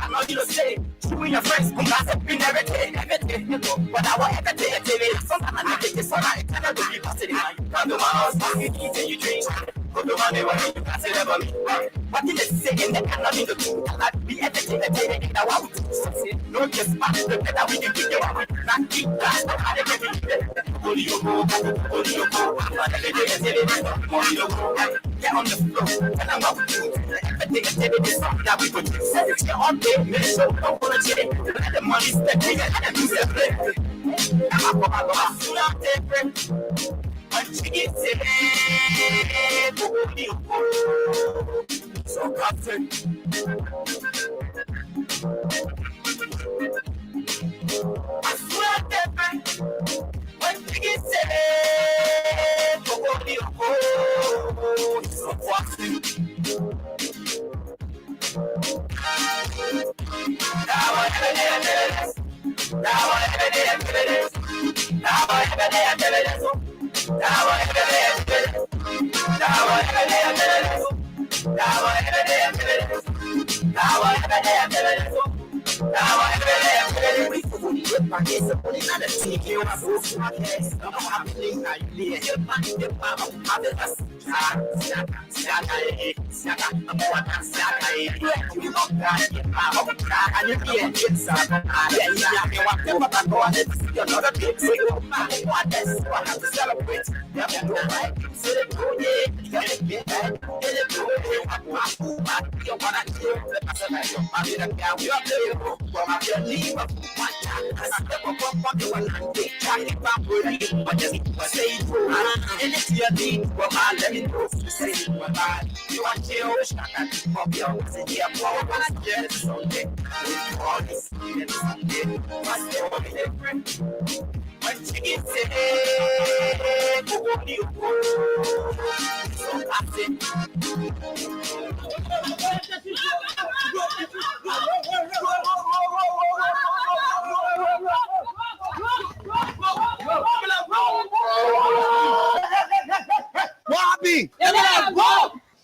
I know you say, you and your friends come back up in everything, but I want everything. Sometimes I think it's alright, I don't do you positive. Come to my house, you eat and you drink. Go to my neighbor, you pass it over me. What did it say in the cannot in the two? I be everything that they ain't now. No, just back the better we can get you out. Not keep that, I didn't get it. Only you go, only you go. I'm every day, only you go. Get on the floor, and I'm out to do everything that we could do. You're on day, make sure don't want to change. Let the money step in and do everything. I'm not different. But you get it, so captain. I'm not different. But you get it, so captain.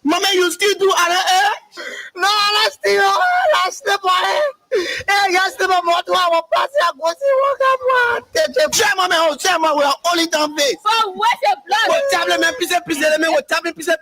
Mama, you still do no, let's still step on it. Hey, yes, the more to our party. I go see what I'm we are only down face. So what's your blood? What tablet, man, piece. What tablet, piece. No,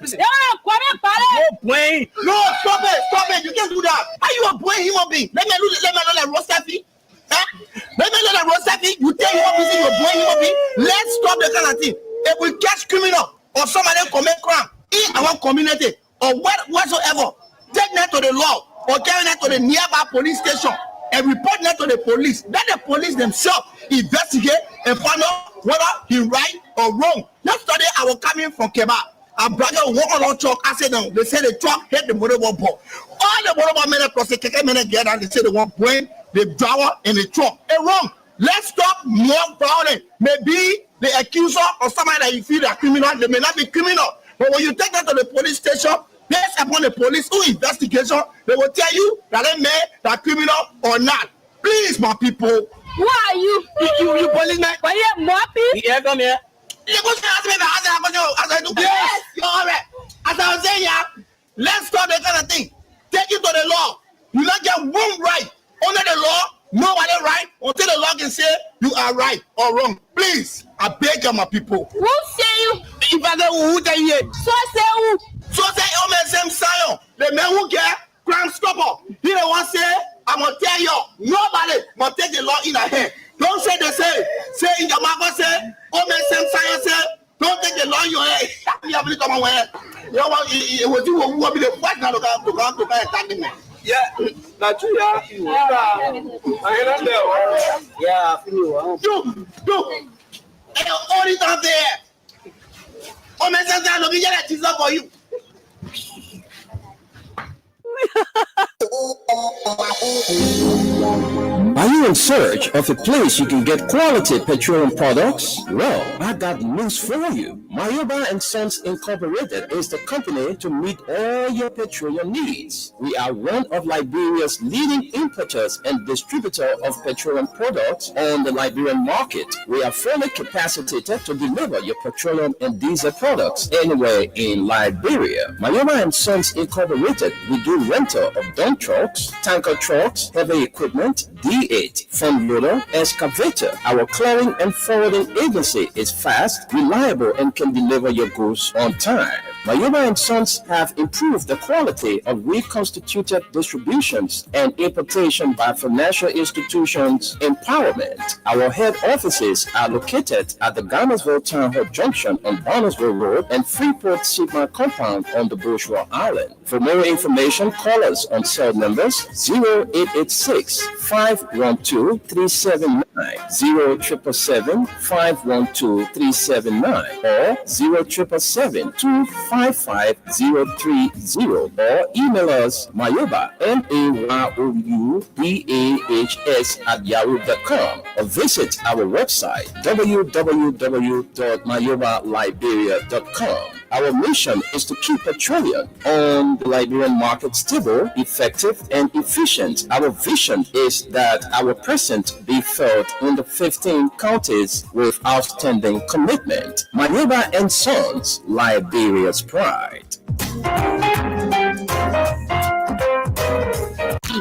stop it. You can't do that. Are you a boy human being? Let me know the roster fee. Let me know the roster fee. You tell you what busy your boy human being. Let's stop the kind of thing. If we catch criminal or somebody commit crime in our community or whatsoever, take that to the law or carry that to the nearby police station and report that to the police. Let the police themselves investigate and find out whether he right or wrong. Yesterday I was coming from Keba. A brother walk on truck accident. They say the truck hit the motorboat ball. All the motorboat men across the keke men get and they say they want point the driver in the truck. It's wrong. Let's stop more violence. Maybe the accuser or somebody that you feel are criminal, they may not be criminal. But when you take that to the police station, based upon the police who investigation, they will tell you that they made that criminal or not. Please, my people. Who are you? You policeman? Are you more people? Yeah, come here. You go ask me as I do. Yes, you're all right. As I was saying, yeah, let's stop that kind of thing. Take it to the law. You not get one right under the law. Nobody right until the law can say you are right or wrong. Please, I beg you, my people. Who say you? If I don't who tell you, so say who? So say oh man, same Zion. The man who get crime stopper. He don't want to say I'm gonna tell you. Nobody must take the law in their hand. Don't say they say in your mouth say oh man, same Zion say don't take the law in your hand. You have to come away. You know what? It was you who will be the first now to come attack me. Yeah, not true. Yeah, do. Hey, all it out there. Oh, man, sometimes we get a teaser for you. Are you in search of a place you can get quality petroleum products? Well, I got news for you. Mayoba and Sons Incorporated is the company to meet all your petroleum needs. We are one of Liberia's leading importers and distributor of petroleum products on the Liberian market. We are fully capacitated to deliver your petroleum and diesel products anywhere in Liberia. Mayoba and Sons Incorporated, we do rental of dump trucks, tanker trucks, heavy equipment, D8, front loader, excavator. Our clearing and forwarding agency is fast, reliable, and can deliver your goods on time. Mayoba and Sons have improved the quality of reconstituted distributions and importation by financial institutions empowerment. Our head offices are located at the Garnersville Town Hall Junction on Barnesville Road and Freeport Sigma Compound on the Bourgeois Island. For more information, call us on cell numbers 0886 512 379, 0777 512 379, or 0777 255 or email us Mayoba, MAYOUBAHS @yahoo.com, or visit our website www.mayobaliberia.com. Our mission is to keep petroleum on the Liberian market stable, effective, and efficient. Our vision is that our presence be felt in the 15 counties with outstanding commitment. Mayoba and Sons, Liberia's pride.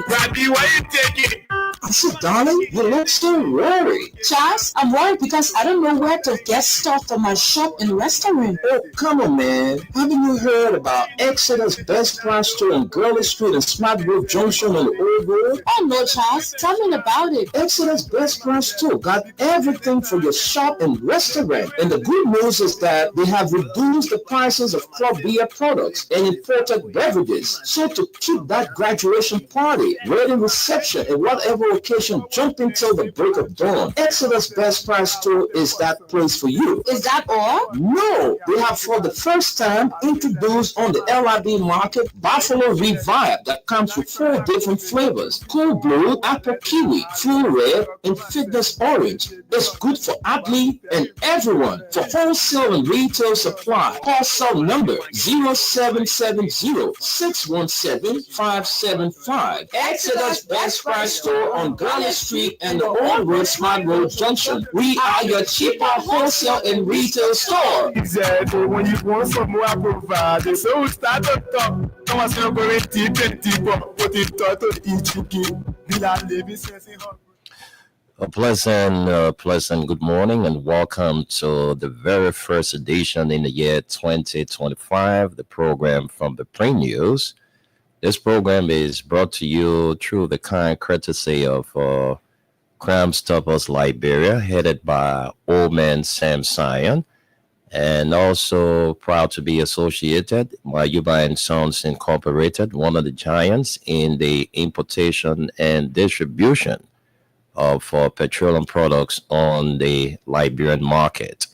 Rabbi, why you take it? I said, darling, you look so worried. Charles, I'm worried because I don't know where to get stuff for my shop and restaurant. Oh, come on, man. Haven't you heard about Exodus Best Price Store on Gurley Street and Smart Grove Junction on the Old Road? Oh, no, Charles. Tell me about it. Exodus Best Price Store got everything for your shop and restaurant. And the good news is that they have reduced the prices of club beer products and imported beverages. So to keep that graduation party, wedding reception, and whatever occasion jumping till the break of dawn, Exodus Best Price Store is that place for you. Is that all? No, they have for the first time introduced on the LIB market Buffalo Revive that comes with 4 different flavors: Cool Blue, Apple Kiwi, Full Red, and Fitness Orange. It's good for athlete and everyone. For wholesale and retail supply, call cell number 0770-617-575. Exodus Best Price Store on Gurley Street and the Old Road Smart Road Junction. We are your cheaper wholesale and retail store. Exactly. When you want some more, I provide. So we start to talk. Come on, so go and tip and tip up. Put it to each cookie. A pleasant good morning and welcome to the very first edition in the year 2025, the program from the Printnews. This program is brought to you through the kind courtesy of Crime Stoppers Liberia, headed by Old Man Sam Sion, and also proud to be associated Mayoba and Sons Incorporated, one of the giants in the importation and distribution of petroleum products on the Liberian market.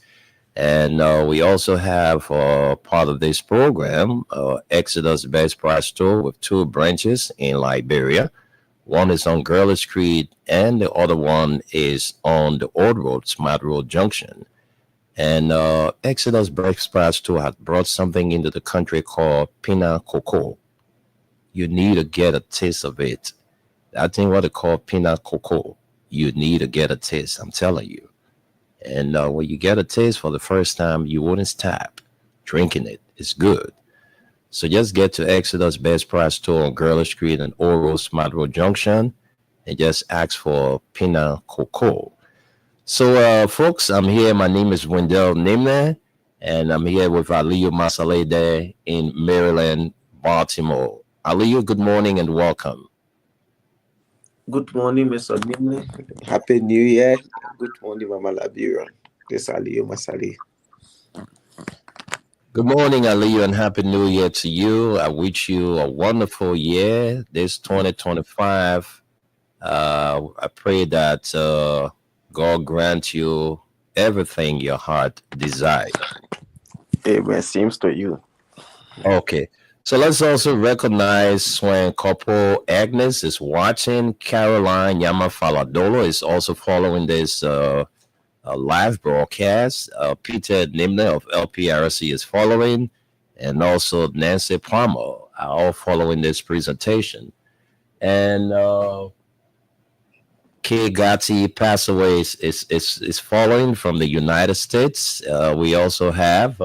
And we also have part of this program, Exodus Best Price Store with 2 branches in Liberia. One is on Gurley Street and the other one is on the Old Road, Smart Road Junction. And Exodus Best Price Store has brought something into the country called Pina Coco. You need to get a taste of it. I think what they call Pina Coco. You need to get a taste, I'm telling you. And when you get a taste for the first time, you wouldn't stop drinking it. It's good. So just get to Exodus Best Price Store on Gurley Street and Old Road Smart Road Junction and just ask for Pina Coco. So, folks, I'm here. My name is Wendell Nimne, and I'm here with Aliyu Masalede in Maryland, Baltimore. Aliyu, good morning and welcome. Good morning, Mr. Nimne. Happy New Year. Good morning, Mama Liberia. This is Aliyu Masali. Good morning, Aliyu, and Happy New Year to you. I wish you a wonderful year, this 2025. I pray that God grant you everything your heart desires. Amen. Seems to you. Okay. So let's also recognize when couple Agnes is watching. Caroline Yama Faladolo is also following this live broadcast. Peter Nimner of LPRC is following, and also Nancy Palmer are all following this presentation. And Kay Gatti Passaway is following from the United States. We also have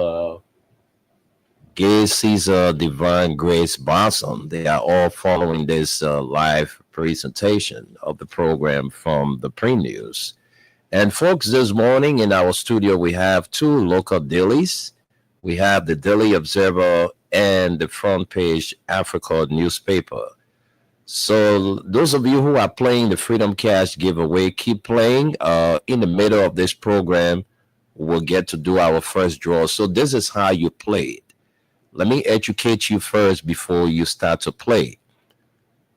Gay Caesar Divine Grace Blossom. They are all following this live presentation of the program from the Printnews. And folks, this morning in our studio, we have two local dailies. We have the Daily Observer and the Front Page Africa newspaper. So those of you who are playing the Freedom Cash giveaway, keep playing. In the middle of this program, we'll get to do our first draw. So this is how you play it. Let me educate you first before you start to play.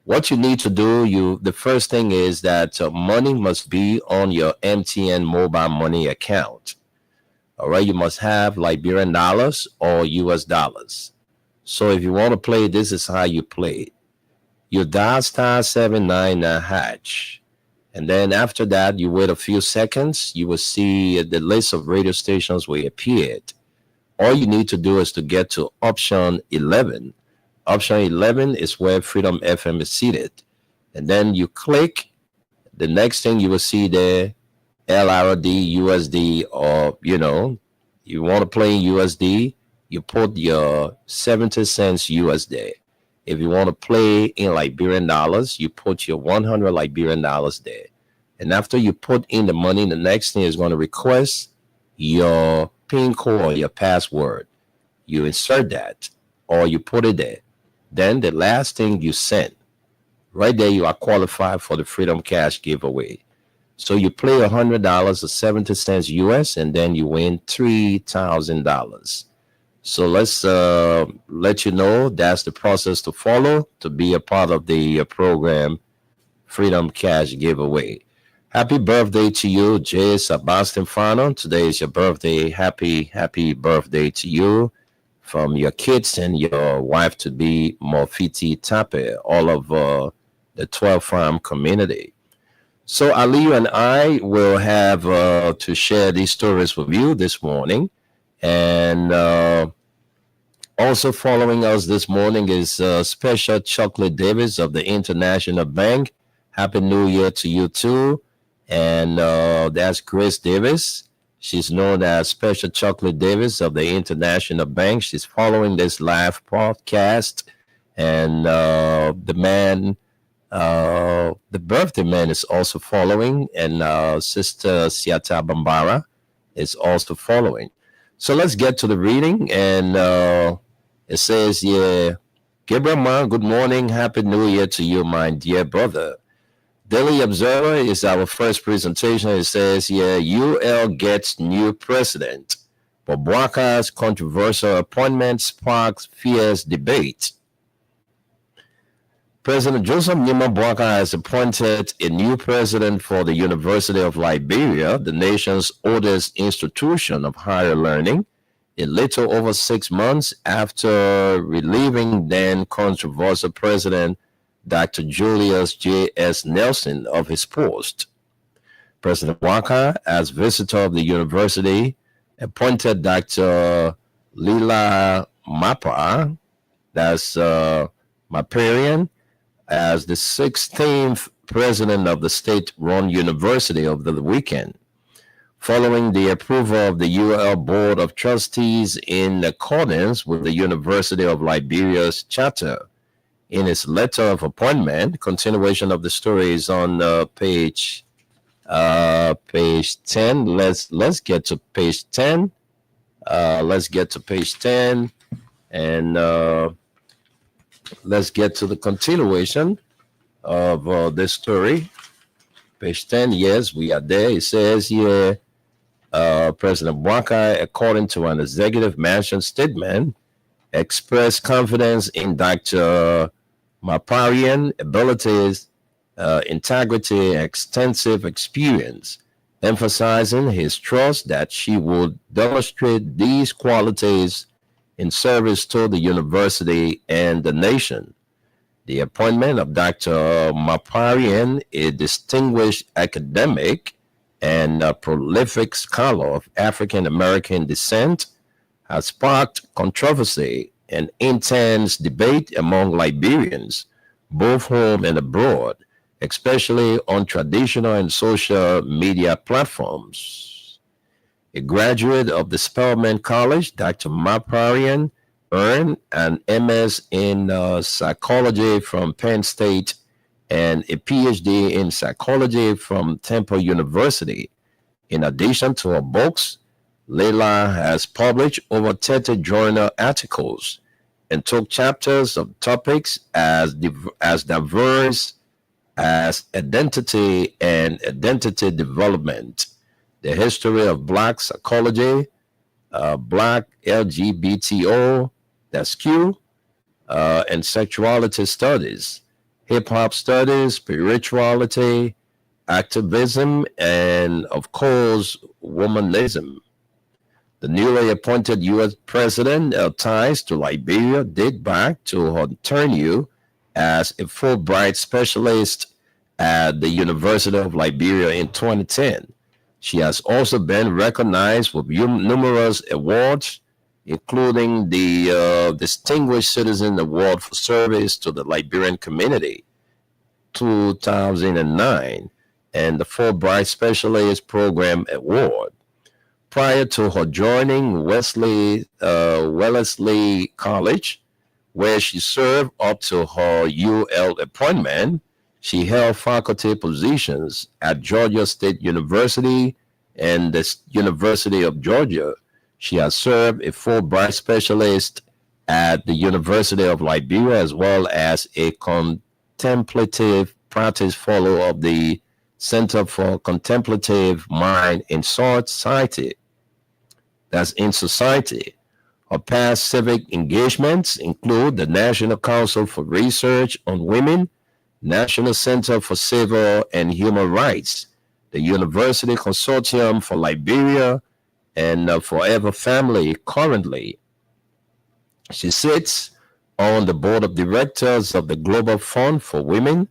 What you need to do, the first thing is that money must be on your MTN mobile money account. All right, you must have Liberian dollars or US dollars. So if you want to play, this is how you play it. You dial *799#. And then after that, you wait a few seconds. You will see the list of radio stations will appear. All you need to do is to get to option 11. Option 11 is where Freedom FM is seated. And then you click. The next thing you will see there, LRD, USD, or, you want to play in USD, you put your 70 cents USD. If you want to play in Liberian dollars, you put your 100 Liberian dollars there. And after you put in the money, the next thing is going to request your PIN code or your password. You insert that or you put it there. Then the last thing you send, right there, you are qualified for the Freedom Cash giveaway. So you play $100 or 70 cents US, and then you win $3,000. So let's let you know that's the process to follow to be a part of the program Freedom Cash giveaway. Happy birthday to you, Jay Sebastian Fano. Today is your birthday. Happy birthday to you from your kids and your wife to be Mofiti Tape, all of the 12 Farm community. So Aliyu and I will have to share these stories with you this morning. And also following us this morning is Special Chocolate Davis of the International Bank. Happy New Year to you too. And that's Grace Davis. She's known as Special Chocolate Davis of the International Bank. She's following this live podcast. And the birthday man is also following. And Sister Siata Bambara is also following. So let's get to the reading. And it says, Gabriel Ma, good morning. Happy New Year to you, my dear brother. Daily Observer is our first presentation. It says, UL gets new president. But Bwaka's controversial appointment sparks fierce debate. President Joseph Nima Bwaka has appointed a new president for the University of Liberia, the nation's oldest institution of higher learning, a little over 6 months after relieving then controversial President Dr. Julius J.S. Nelson of his post. President Bwaka, as visitor of the university, appointed Dr. Lila Mapa, that's Maparian, as the 16th president of the state-run university over the weekend, following the approval of the UL Board of Trustees in accordance with the University of Liberia's charter. In its letter of appointment, continuation of the story is on page 10. Let's get to page 10. Let's get to page 10, and let's get to the continuation of this story. Page 10, yes, we are there. It says here, President Bwaka, according to an executive mansion statement, expressed confidence in Dr. Maparian abilities, integrity, and extensive experience, emphasizing his trust that she would demonstrate these qualities in service to the university and the nation. The appointment of Dr. Maparian, a distinguished academic and a prolific scholar of African American descent, has sparked controversy and intense debate among Liberians, both home and abroad, especially on traditional and social media platforms. A graduate of the Spelman College, Dr. Maparian earned an MS in psychology from Penn State and a PhD in psychology from Temple University. In addition to her books, Leila has published over 30 journal articles and took chapters of topics as diverse as identity and identity development, the history of Black psychology, Black LGBTO, that's Q, and sexuality studies, hip hop studies, spirituality, activism, and of course, womanism. The newly appointed U.S. president ties to Liberia date back to her tenure as a Fulbright specialist at the University of Liberia in 2010. She has also been recognized with numerous awards, including the Distinguished Citizen Award for Service to the Liberian Community, 2009, and the Fulbright Specialist Program Award. Prior to her joining Wellesley College, where she served up to her UL appointment, she held faculty positions at Georgia State University and the University of Georgia. She has served a Fulbright specialist at the University of Liberia, as well as a contemplative practice fellow of the Center for Contemplative Mind in Society. That's in society. Her past civic engagements include the National Council for Research on Women, National Center for Civil and Human Rights, the University Consortium for Liberia, and Forever Family currently. She sits on the board of directors of the Global Fund for Women,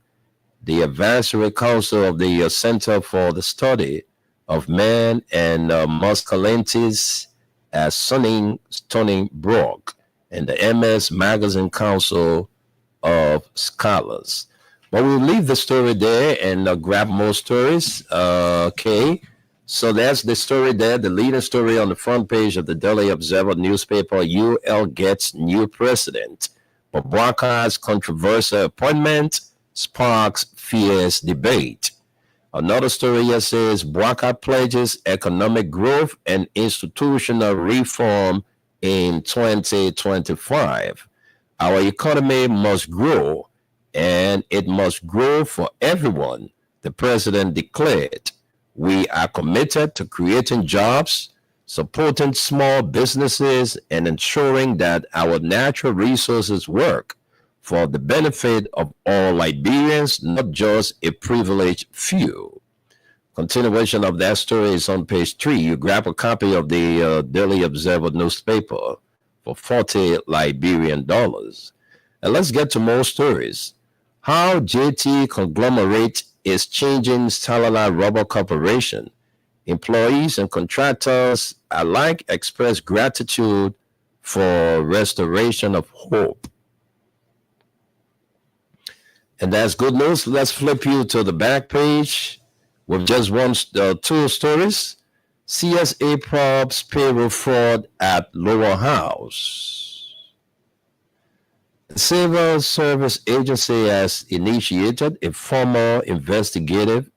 the Advisory Council of the Center for the Study of Men and Masculinities at Stony Brook, and the MS Magazine Council of Scholars. But we'll leave the story there and grab more stories. Okay, so that's the story there, the leading story on the front page of the Daily Observer newspaper. UL gets new president. But Bwaka's controversial appointment sparks fierce debate. Another story here says Bwaka pledges economic growth and institutional reform in 2025. Our economy must grow, and it must grow for everyone, the president declared. We are committed to creating jobs, supporting small businesses, and ensuring that our natural resources work for the benefit of all Liberians, not just a privileged few. Continuation of that story is on page 3. You grab a copy of the Daily Observer newspaper for $40 Liberian dollars. And let's get to more stories. How JT conglomerate is changing Stalala Rubber Corporation. Employees and contractors alike express gratitude for restoration of hope. And that's good news. Let's flip you to the back page with just two stories. CSA probes payroll fraud at Lower House. The Civil Service Agency has initiated a formal investigation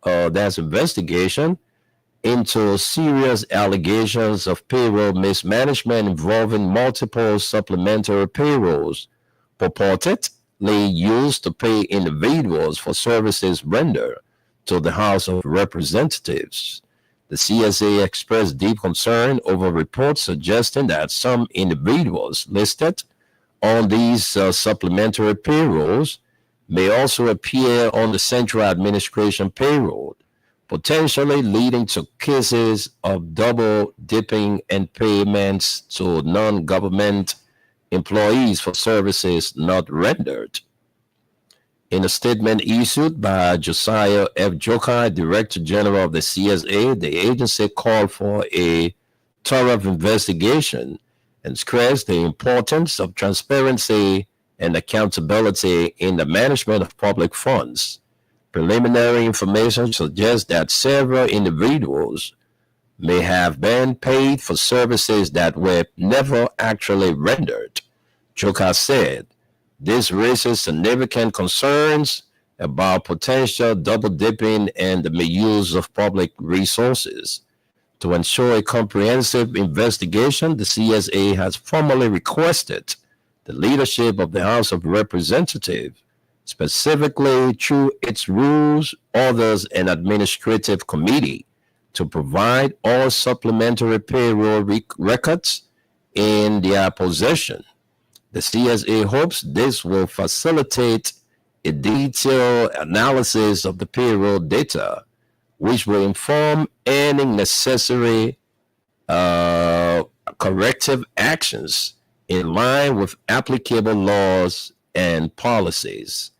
into serious allegations of payroll mismanagement involving multiple supplementary payrolls purportedly used to pay individuals for services rendered to the House of Representatives. The CSA expressed deep concern over reports suggesting that some individuals listed on these supplementary payrolls may also appear on the Central Administration payroll, potentially leading to cases of double dipping and payments to non-government employees for services not rendered. In a statement issued by Josiah F. Jokai, Director General of the CSA, the agency called for a thorough investigation and stressed the importance of transparency and accountability in the management of public funds. Preliminary information suggests that several individuals may have been paid for services that were never actually rendered. Jokai said, this raises significant concerns about potential double dipping and the misuse of public resources. To ensure a comprehensive investigation, the CSA has formally requested the leadership of the House of Representatives, specifically through its Rules, Orders, and Administrative Committee, to provide all supplementary payroll records in their possession. The CSA hopes this will facilitate a detailed analysis of the payroll data, which will inform any necessary corrective actions in line with applicable laws and policies.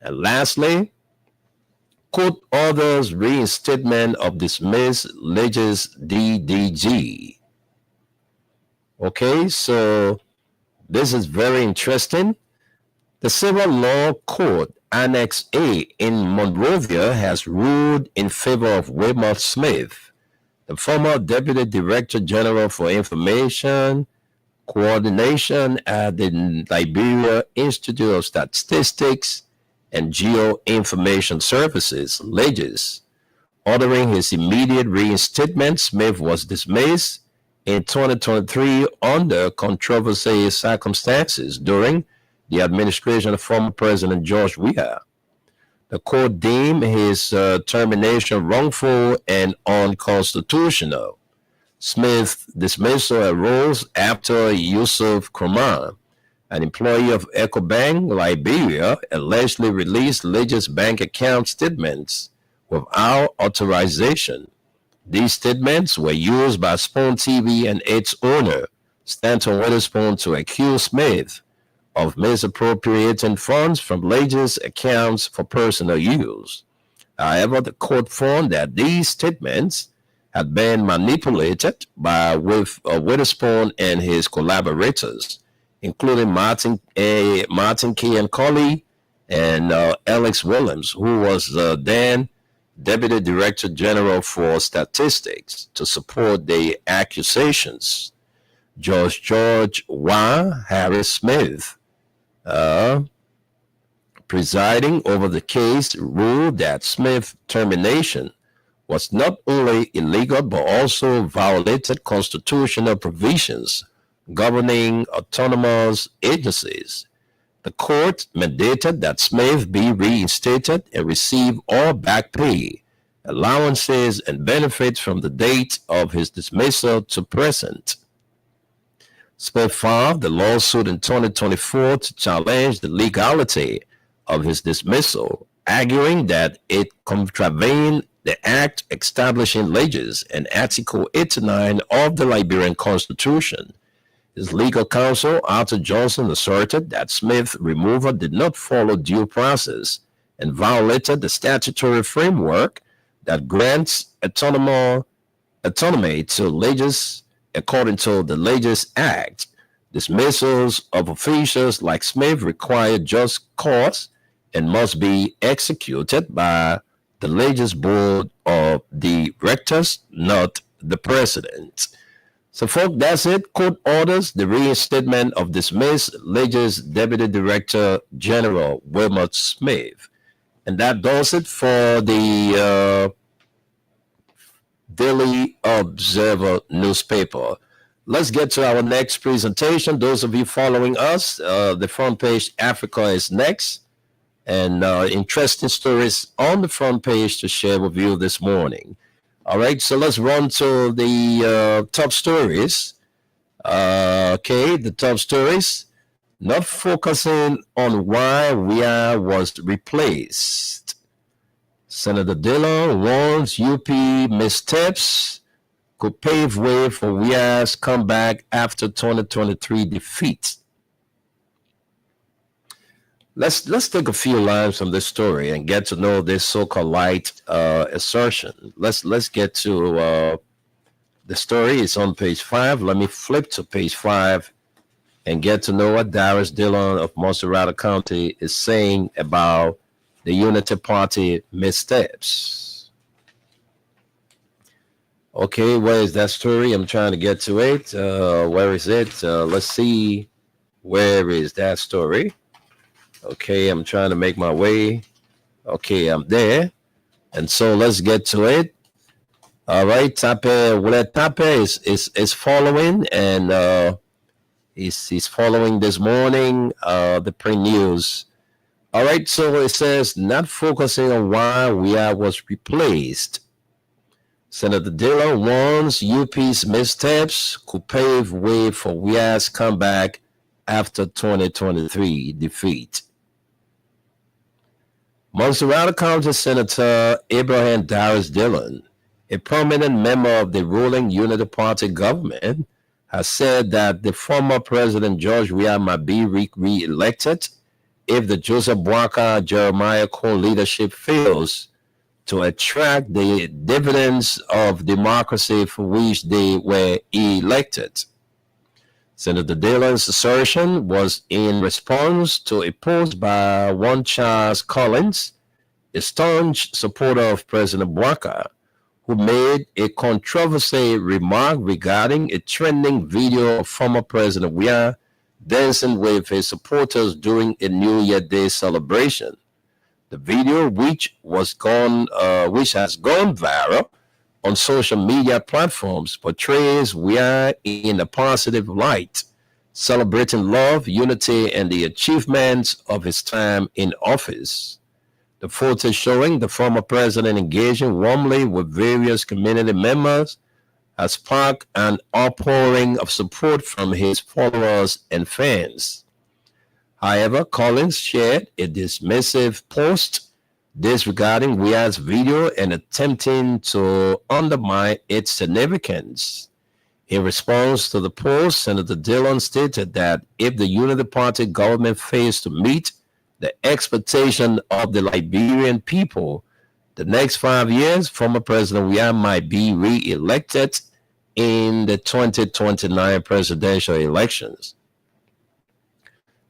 And lastly, court orders reinstatement of dismissed Legis DDG. Okay, so this is very interesting. The Civil Law Court Annex A in Monrovia has ruled in favor of Wilmot Smith, the former Deputy Director General for Information Coordination at the Liberia Institute of Statistics and Geoinformation Services, LEGIS. Ordering his immediate reinstatement, Smith was dismissed in 2023 under controversial circumstances during the administration of former President George Weah. The court deemed his termination wrongful and unconstitutional. Smith's dismissal arose after Yusuf Kraman, an employee of EcoBank Liberia, allegedly released Legis bank account statements without authorization. These statements were used by Spoon TV and its owner, Stanton Witherspoon, to accuse Smith of misappropriating funds from Legis accounts for personal use. However, the court found that these statements had been manipulated by Witherspoon and his collaborators, including Martin K. and Colley and Alex Williams, who was then Deputy Director General for Statistics, to support the accusations. George Y. Harris Smith, presiding over the case, ruled that Smith's termination was not only illegal but also violated constitutional provisions governing autonomous agencies. The court mandated that Smith be reinstated and receive all back pay, allowances, and benefits from the date of his dismissal to present. Smith filed the lawsuit in 2024 to challenge the legality of his dismissal, arguing that it contravened the act establishing Legis and Article 89 of the Liberian Constitution. His legal counsel, Arthur Johnson, asserted that Smith's removal did not follow due process and violated the statutory framework that grants autonomy to Legis according to the Legis Act. Dismissals of officials like Smith require just cause and must be executed by the Legis Board of Directors, not the President. So, folks, that's it. Court orders the reinstatement of dismissed Legis Deputy Director General Wilmot Smith. And that does it for the Daily Observer newspaper. Let's get to our next presentation. Those of you following us, the front page Africa is next. And interesting stories on the front page to share with you this morning. All right, so let's run to the top stories. Okay, the top stories. Not focusing on why Weah was replaced. Senator Dillon warns UP missteps could pave way for Weah's comeback after 2023 defeat. let's take a few lines from this story and get to know this so-called light assertion. Let's get to the story. It's on page 5. Let me flip to page 5 and get to know what Darius Dillon of Monserrate County is saying about the Unity Party missteps. Okay, where is that story? I'm trying to get to it. Where is it? Let's see. Where is that story? Okay, I'm trying to make my way. Okay, I'm there. And so let's get to it. All right, Tape is following, and he's following this morning the print news. All right, so it says not focusing on why Weah was replaced. Senator Dillon warns UP's missteps could pave way for Weah's comeback after 2023 defeat. Monserrate County Senator Abraham Darius Dillon, a prominent member of the ruling Unity Party government, has said that the former President George Weah might be re-elected if the Joseph Boakai Jeremiah Cole leadership fails to attract the dividends of democracy for which they were elected. Senator Dillon's assertion was in response to a post by one Charles Collins, a staunch supporter of President Boakai, who made a controversial remark regarding a trending video of former President Weah dancing with his supporters during a New Year Day celebration. The video, which has gone viral on social media platforms, portrays Weah in a positive light, celebrating love, unity, and the achievements of his time in office. The photo showing the former president engaging warmly with various community members has sparked an outpouring of support from his followers and fans. However, Collins shared a dismissive post disregarding Weah's video and attempting to undermine its significance. In response to the post, Senator Dillon stated that if the Unity Party government fails to meet the expectation of the Liberian people, the next 5 years, former President Weah might be re-elected in the 2029 presidential elections.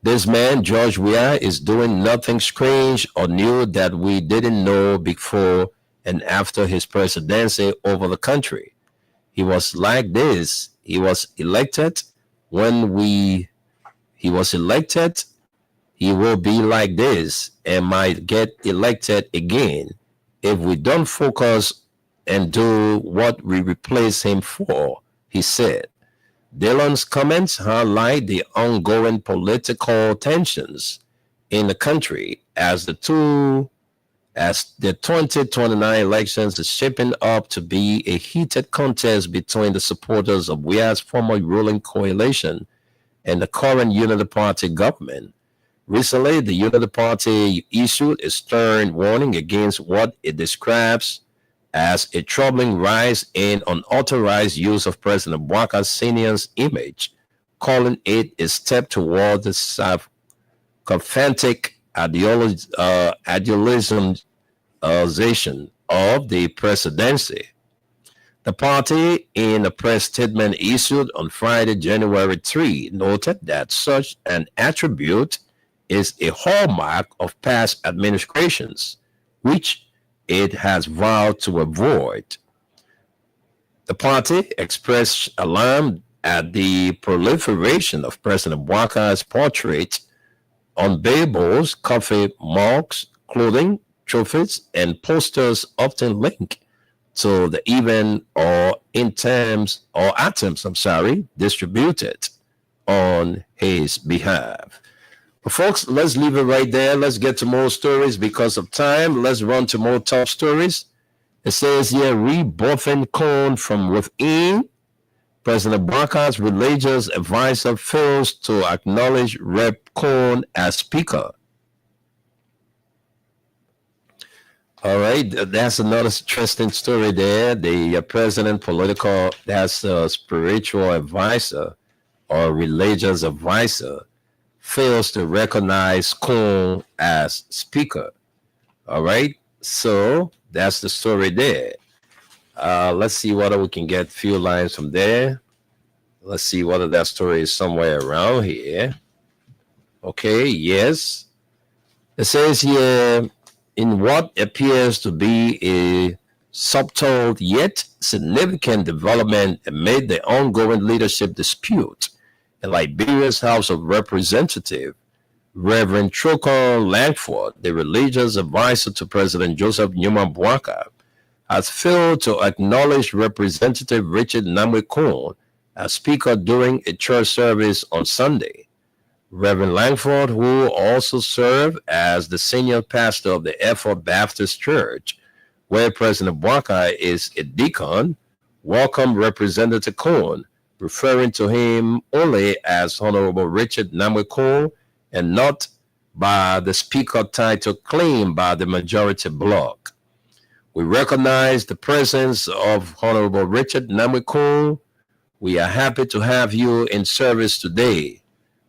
This man, George Weah, is doing nothing strange or new that we didn't know before and after his presidency over the country. He was like this. He was elected. He will be like this and might get elected again if we don't focus and do what we replace him for, he said. Dillon's comments highlight the ongoing political tensions in the country as the 2029 elections is shaping up to be a heated contest between the supporters of Weah's former ruling coalition and the current Unity Party government. Recently, the Unity Party issued a stern warning against what it describes as a troubling rise in unauthorized use of President Boakai Sr.'s image, calling it a step toward the sycophantic idealization of the presidency. The party, in a press statement issued on Friday, January 3, noted that such an attribute is a hallmark of past administrations, which it has vowed to avoid. The party expressed alarm at the proliferation of President Boakai's portrait on billboards, coffee mugs, clothing, trophies, and posters often linked to the event or items distributed on his behalf. But folks, let's leave it right there. Let's get to more stories because of time. Let's run to more top stories. It says here, rebuffing Cone from within. President Boakai's religious advisor fails to acknowledge Rep. Cone as speaker. All right, that's another interesting story there. The president that's a spiritual advisor or religious advisor, fails to recognize Kuhn as Speaker. All right, so that's the story there. Let's see whether we can get a few lines from there. Let's see whether that story is somewhere around here. Okay, yes. It says here, in what appears to be a subtle yet significant development amid the ongoing leadership dispute in Liberia's House of Representatives, Reverend Trocor Langford, the religious advisor to President Joseph Newman Bwaka, has failed to acknowledge Representative Richard Namwekun as Speaker during a church service on Sunday. Reverend Langford, who also served as the senior pastor of the Effort Baptist Church, where President Bwaka is a deacon, welcomed Representative Kuhn, referring to him only as Honorable Richard Namwekun and not by the Speaker title claimed by the majority bloc. We recognize the presence of Honorable Richard Namwekun. We are happy to have you in service today.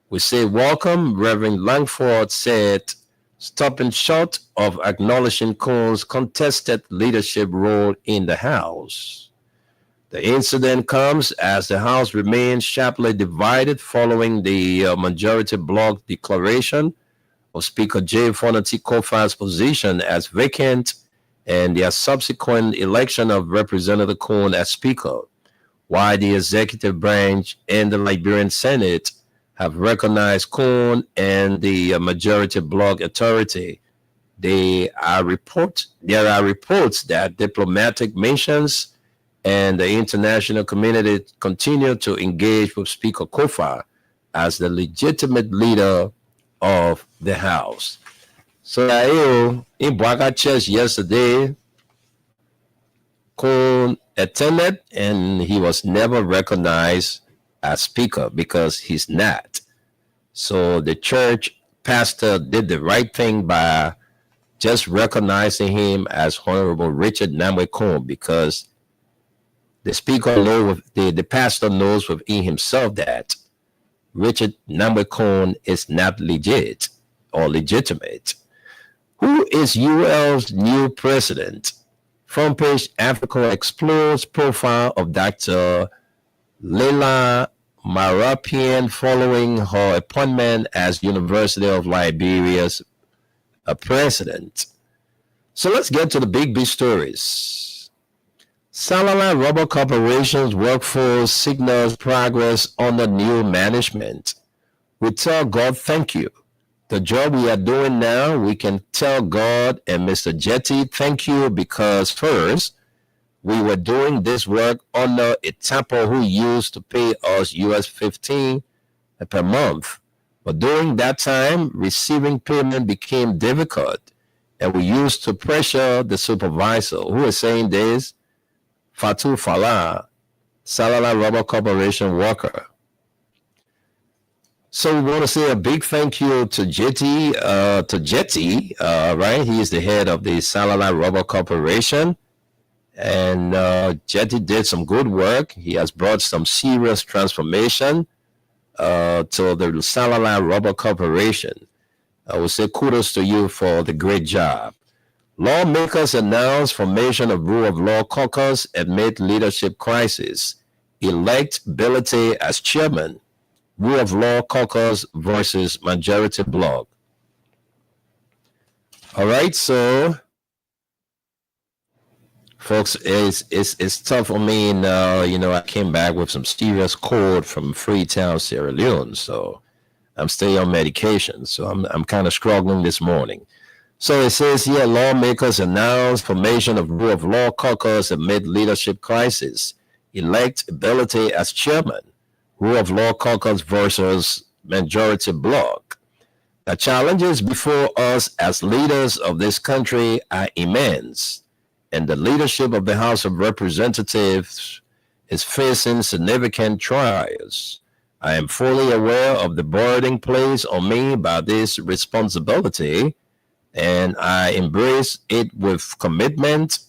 We say welcome, Reverend Langford said, stopping short of acknowledging Kuhn's contested leadership role in the House. The incident comes as the House remains sharply divided following the majority bloc declaration of Speaker J. Fonati Kofa's position as vacant and their subsequent election of Representative Kuhn as Speaker, while the executive branch and the Liberian Senate have recognized Kuhn and the majority bloc authority. There are reports that diplomatic missions and the international community continue to engage with Speaker Kofa as the legitimate leader of the House. So in Bwaka Church yesterday, Kuhn attended and he was never recognized as Speaker because he's not. So the church pastor did the right thing by just recognizing him as Honorable Richard Namwekun, because the Speaker knows, the pastor knows within himself that Richard Namwekun is not legit or legitimate. Who is UL's new president? Front page Africa explores profile of Dr. Leila Marapian following her appointment as University of Liberia's president. So let's get to the big stories. Salala Rubber Corporation's workforce signals progress under new management. We tell God thank you. The job we are doing now, we can tell God and Mr. Jetty thank you, because first, we were doing this work under a tapper who used to pay us US $15 per month. But during that time, receiving payment became difficult, and we used to pressure the supervisor, who is saying this, Fatu Fala, Salala Rubber Corporation worker. So we want to say a big thank you to Jetty, right? He is the head of the Salala Rubber Corporation. And Jetty did some good work. He has brought some serious transformation to the Salala Rubber Corporation. I will say kudos to you for the great job. Lawmakers announced formation of Rule of Law Caucus amid leadership crisis. Elect Belete as chairman. Rule of Law Caucus versus majority bloc. All right, so folks, it's tough. I mean, I came back with some serious cold from Freetown, Sierra Leone, so I'm still on medication. So I'm kind of struggling this morning. So it says here, lawmakers announced formation of Rule of Law Caucus amid leadership crisis. Elect Belete as chairman. Rule of Law Caucus versus majority bloc. The challenges before us as leaders of this country are immense, and the leadership of the House of Representatives is facing significant trials. I am fully aware of the burden placed on me by this responsibility, and I embrace it with commitment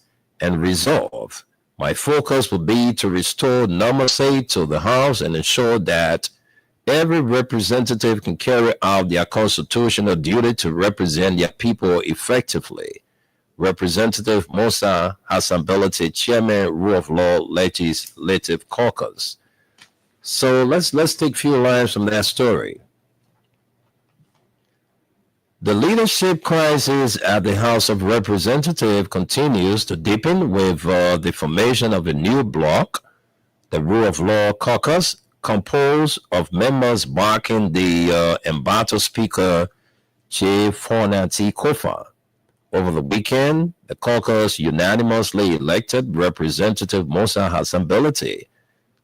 and resolve. My focus will be to restore normalcy to the House and ensure that Every representative can carry out their constitutional duty to represent their people effectively. Representative Musa Hassanbility, Chairman, Rule of Law Legislative Caucus. So let's take a few lines from that story. The leadership crisis at the House of Representatives continues to deepen with the formation of a new bloc, the Rule of Law Caucus, composed of members backing the embattled Speaker J. Fornati Kofa. Over the weekend, the caucus unanimously elected Representative Musa Hassanbility,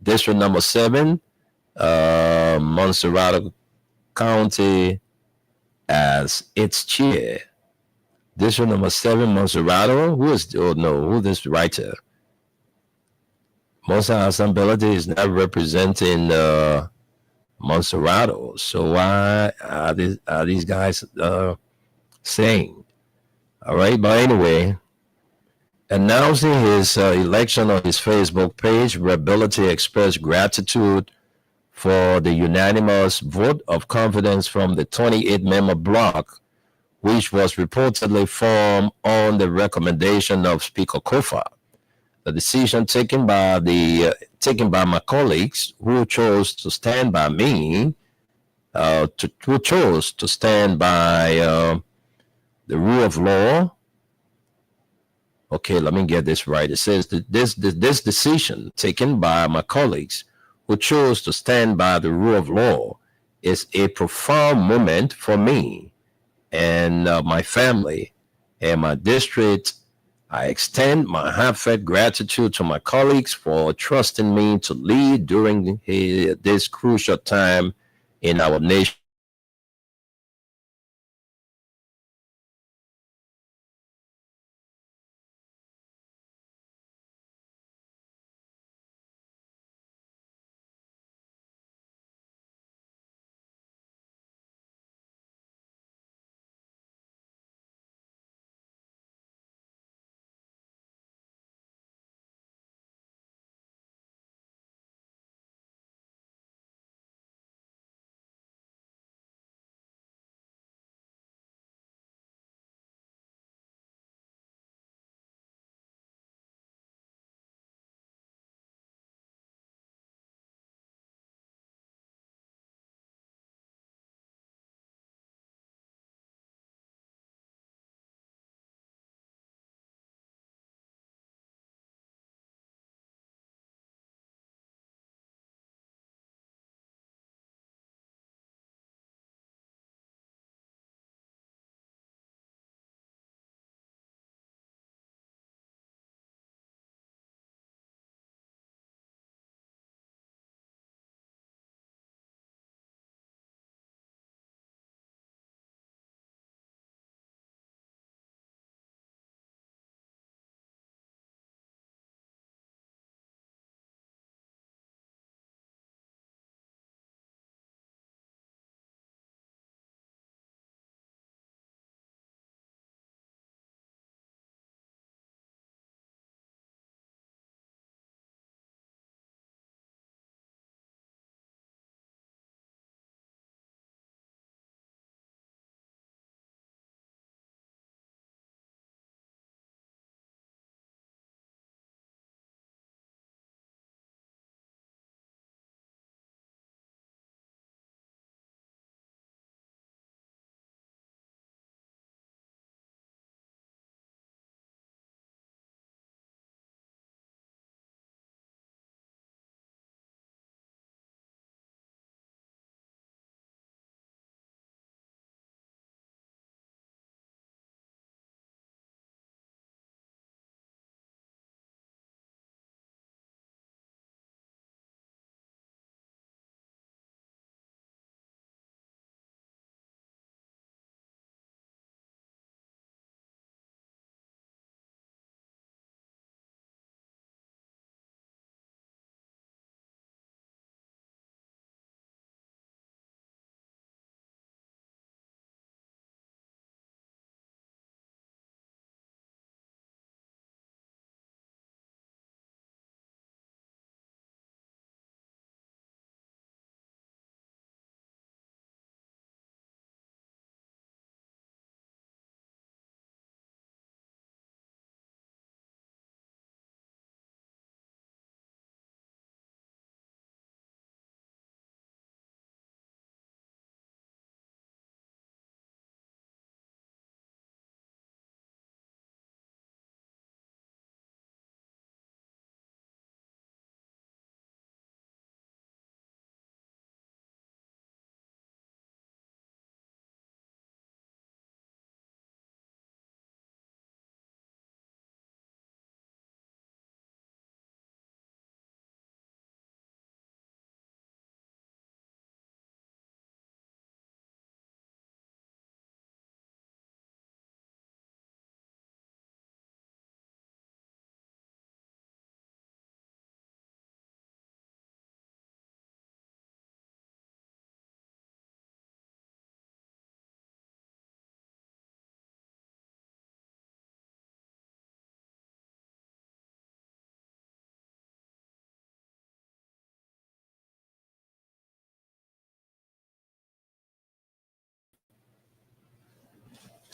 District Number 7, Montserrat County, as its chair. District Number 7, Montserrat, who this writer? Musa Hassanbility is not representing Montserrat. So why are these guys saying? All right, but anyway, announcing his election on his Facebook page, Rebelity expressed gratitude for the unanimous vote of confidence from the 28-member bloc, which was reportedly formed on the recommendation of Speaker Kofa. The decision taken by my colleagues who chose to stand by me, who chose to stand by the rule of law. Okay, let me get this right. It says that this decision taken by my colleagues who chose to stand by the rule of law is a profound moment for me and my family and my district. I extend my heartfelt gratitude to my colleagues for trusting me to lead during this crucial time in our nation.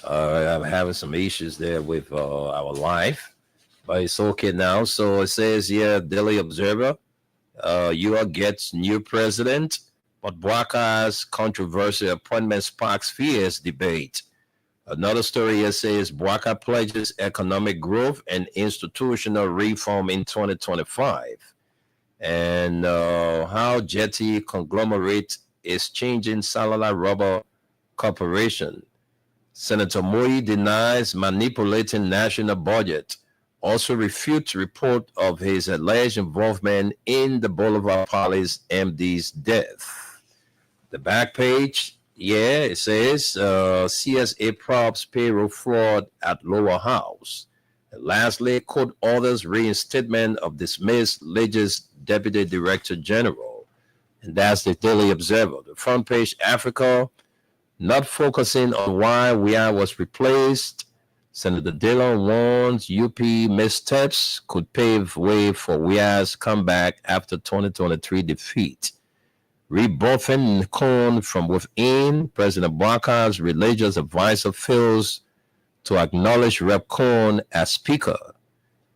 I'm having some issues there with our live, but it's okay now. So it says here, Daily Observer, UR gets new president, but Bwaka's controversial appointment sparks fierce debate. Another story here says Bwaka pledges economic growth and institutional reform in 2025. And how Jetty conglomerate is changing Salala Rubber Corporation. Senator Moi denies manipulating national budget. Also refutes report of his alleged involvement in the Boulevard Palace MD's death. The back page, it says CSA props payroll fraud at lower house. And lastly, court orders reinstatement of dismissed Legis Deputy Director General. And that's the Daily Observer. The front page, Africa, not focusing on why WIA was replaced. Senator Dillon warns UP missteps could pave way for WIA's comeback after 2023 defeat. Rebuffing corn from within, President Bwaka's religious advisor fails to acknowledge Rep. Corn as speaker.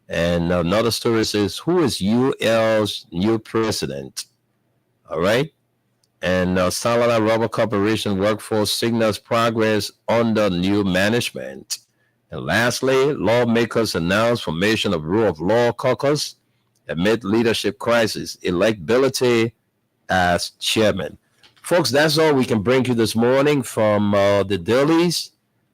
And another story says, who is UL's new president? All right. And Salala Rubber Corporation workforce signals progress under new management. And lastly, lawmakers announce formation of rule of law caucus amid leadership crisis, electability as chairman. Folks, that's all we can bring you this morning from the dailies.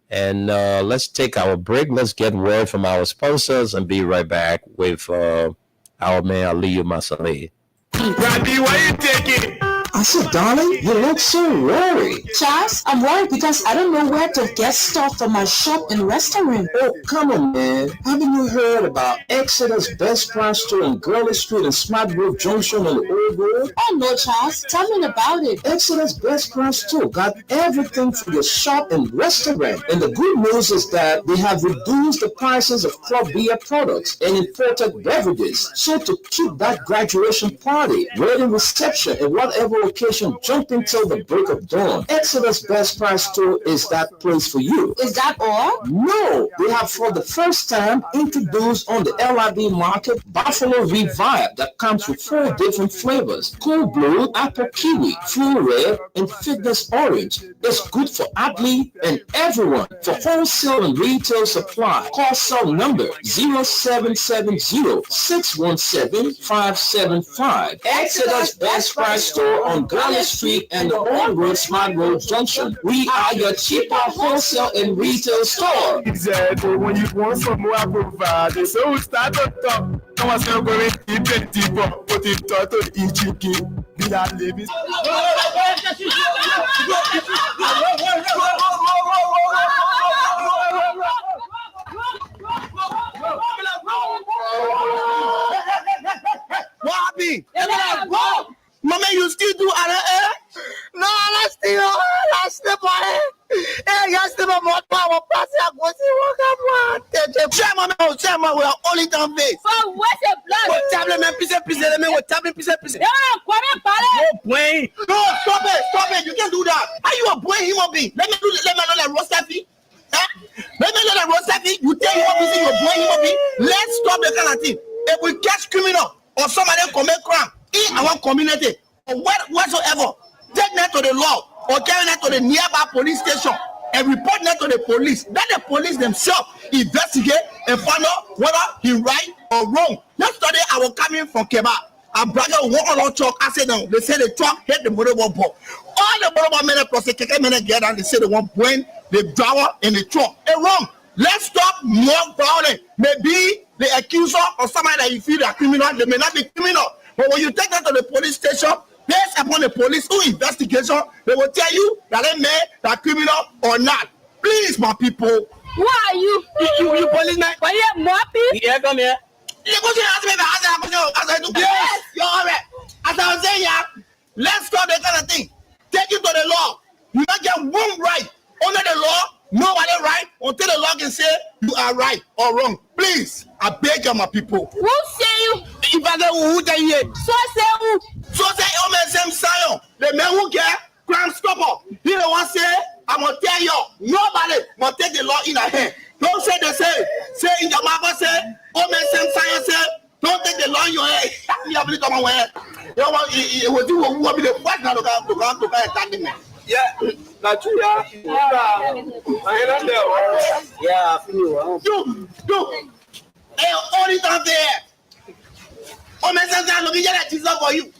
And let's take our break. Let's get word from our sponsors and be right back with our man Aliyu Masale. Randy, why you taking? I said, darling, you look so worried. Charles, I'm worried because I don't know where to get stuff for my shop and restaurant. Oh, come on, man. Haven't you heard about Exodus Best Price Store on Gurley Street and Smart Grove Junction on the Old Road? Oh, no, Charles. Tell me about it. Exodus Best Price Store got everything for your shop and restaurant. And the good news is that they have reduced the prices of club beer products and imported beverages. So to keep that graduation party, wedding reception, and whatever occasion jumping till the break of dawn, Exodus Best Price Store is that place for you. Is that all? No, they have for the first time introduced on the LIB market Buffalo Revive that comes with 4 different flavors: Cool Blue, Apple Kiwi, Flu Red, and Fitness Orange. It's good for athlete and everyone. For wholesale and retail supply, call cell number 0770-617-575. Exodus Best Price Store on Gurley Street and the Old Road Smart Road Junction. We are your cheaper wholesale and retail store. Exactly. When you want some more, I provide. So we start to talk. I was going to keep it deeper, but it taught to each kid. We are living. What happened? Mama, you still do air? No, let's still party. Hey, yes, the more power pass. I go see what come. Chairman, we are only down face. For what's your blood? What tablet, man, piece. What tablet, piece. No, Boy. No, stop it. You can't do that. Are you a boy human being? Let me know that roster fee. Huh? Let me know that roster fee. You tell you what busy your boy human being. Let's stop the kind of thing. If we catch criminal or somebody commit crime in our community or whatsoever, take that to the law or carry that to the nearby police station and report that to the police. Let the police themselves investigate and find out whether he right or wrong. Yesterday I was coming from Keba. A brother walk on truck. I said no. They say the truck hit the motorball ball. All the motorball men plus the keke men get and they say they want bring the driver in the truck. It's wrong. Let's stop more violence. Maybe the accuser or somebody that you feel are criminal, they may not be criminal. But when you take that to the police station, based upon the police investigation, they will tell you that they may are criminal or not. Please, my people. Who are you? You policeman? Are you a moppy? Yeah, come here. Yes, you're all right. As I was saying, let's stop that kind of thing. Take it to the law. You don't get one right under the law. Nobody right until the law can say you are right or wrong. Please, I beg you, my people. Who say you? If I say who tell you, So say who? so say Omen Sam Sion, the man who get crime stopper. He the one say I'm gonna tell you, nobody must take the law in their hand. Don't say they say in the Bible say, oh man, same science say, don't take the law in your hand. You have to come away. You want it was you who will be the first now to come attack me. Yeah, that's true. Yeah, I feel Do. Hey, all it out there. Oh man, sometimes look at Jesus for you.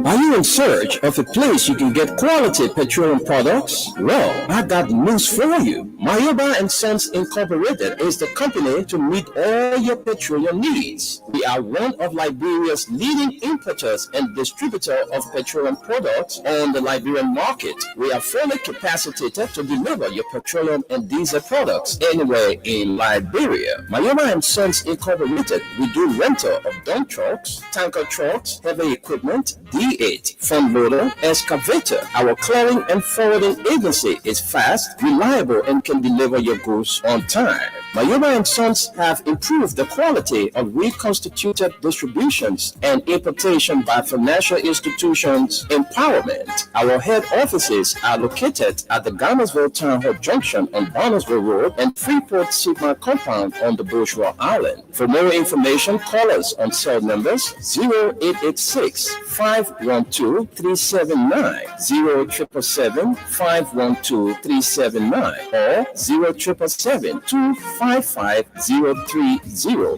Are you in search of a place you can get quality petroleum products? Well, I got news for you. Mayoba and Sons Incorporated is the company to meet all your petroleum needs. We are one of Liberia's leading importers and distributor of petroleum products on the Liberian market. We are fully capacitated to deliver your petroleum and diesel products anywhere in Liberia. Mayoba and Sons Incorporated, we do rental of dump trucks, tanker trucks, heavy equipment, D8, front loader, excavator. Our clearing and forwarding agency is fast, reliable, and can deliver your goods on time. Mayoba and Sons have improved the quality of reconstituted distributions and importation by financial institutions empowerment. Our head offices are located at the Garnersville Town Hall Junction on Barnesville Road and Freeport Sigma Compound on the Bourgeois Island. For more information, call us on cell numbers 0886 512 379, 0777 512 379, or 0777 255 030,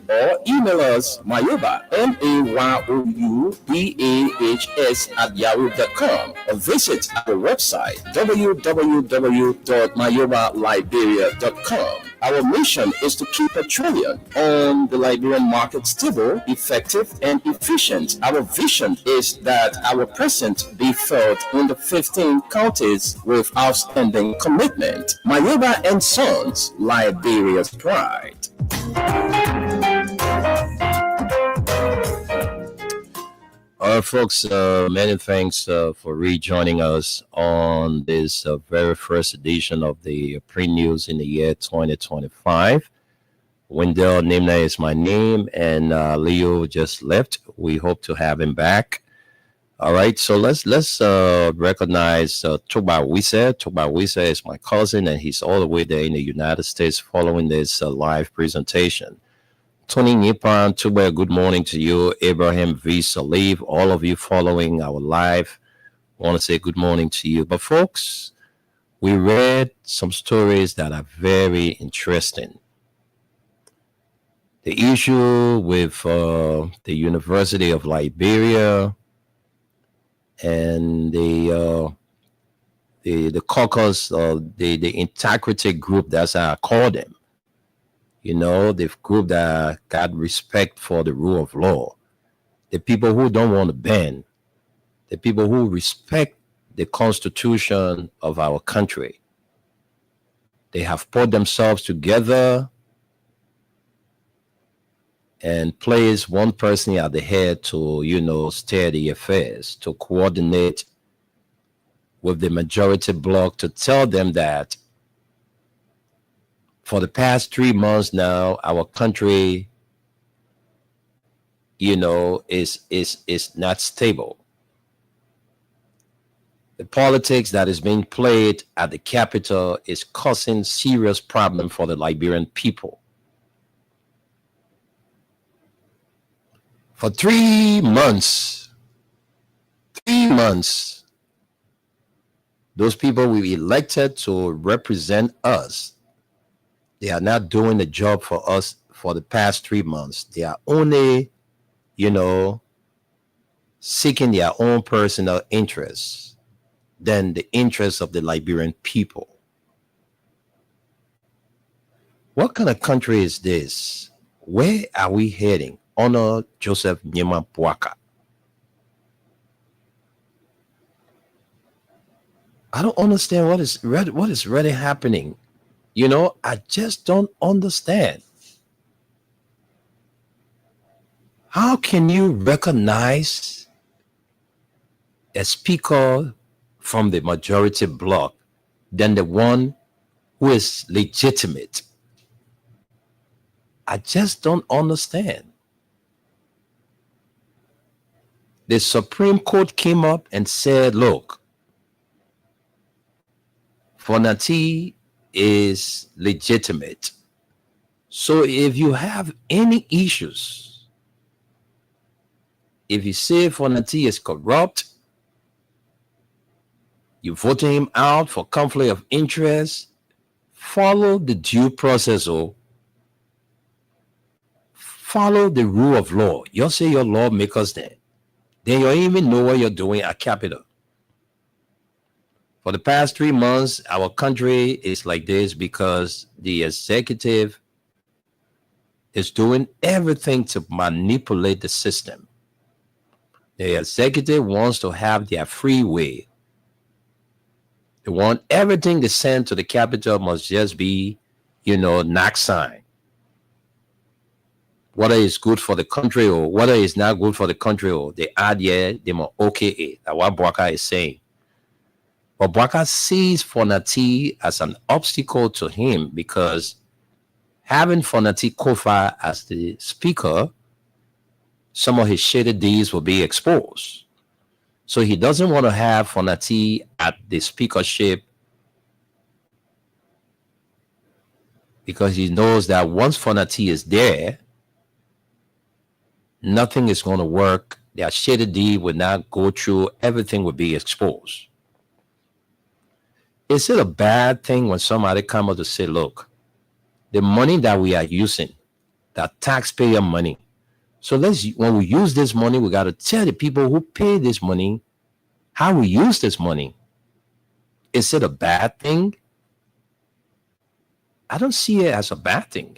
or email us Mayoba, MAYOUBAHS @yahoo.com, or visit our website www.mayobaliberia.com. Our mission is to keep petroleum on the Liberian market stable, effective, and efficient. Our vision is that our presence be felt in the 15 counties with outstanding commitment. Mayoba and Sons, Liberia's pride. All right, folks, many thanks for rejoining us on this very first edition of the Printnews in the year 2025. Wendell Nimna is my name, and Leo just left. We hope to have him back. All right, so let's recognize Tuba Wisa. Tuba Wisa is my cousin, and he's all the way there in the United States following this live presentation. Tony Nipan, Tuba, good morning to you. Abraham V. Saliv, all of you following our live, I want to say good morning to you. But folks, we read some stories that are very interesting. The issue with the University of Liberia and the caucus, the integrity group, that's how I call them. You know, the group that got respect for the rule of law, the people who don't want to bend, the people who respect the Constitution of our country. They have put themselves together and placed one person at the head to, steer the affairs, to coordinate with the majority bloc, to tell them that for the past 3 months now, our country, is not stable. The politics that is being played at the capital is causing serious problem for the Liberian people. For 3 months, those people we elected to represent us, they are not doing the job for us for the past 3 months. They are only, seeking their own personal interests than the interests of the Liberian people. What kind of country is this? Where are we heading? Honor Joseph Nyema Puaka. I don't understand what is really happening. I just don't understand. How can you recognize a speaker from the majority bloc than the one who is legitimate? I just don't understand. The Supreme Court came up and said, look, Fonati is legitimate. So if you have any issues, if you say Fonati is corrupt, you vote him out for conflict of interest, follow the due process or follow the rule of law. You say your lawmakers then you even know what you're doing at Capitol. For the past 3 months, our country is like this because the executive is doing everything to manipulate the system. The executive wants to have their free way. They want everything they send to the Capitol must just be, knock sign. Whether it's good for the country or whether it's not good for the country, or they add they must okay it. That's what Bwaka is saying. But Bwaka sees Fonati as an obstacle to him because having Fonati Kofa as the speaker, some of his shady deeds will be exposed. So he doesn't want to have Fonati at the speakership because he knows that once Fonati is there, nothing is going to work. Their shady deed will not go through. Everything will be exposed. Is it a bad thing when somebody comes up to say, look, the money that we are using, that taxpayer money, so when we use this money, we got to tell the people who pay this money how we use this money. Is it a bad thing? I don't see it as a bad thing.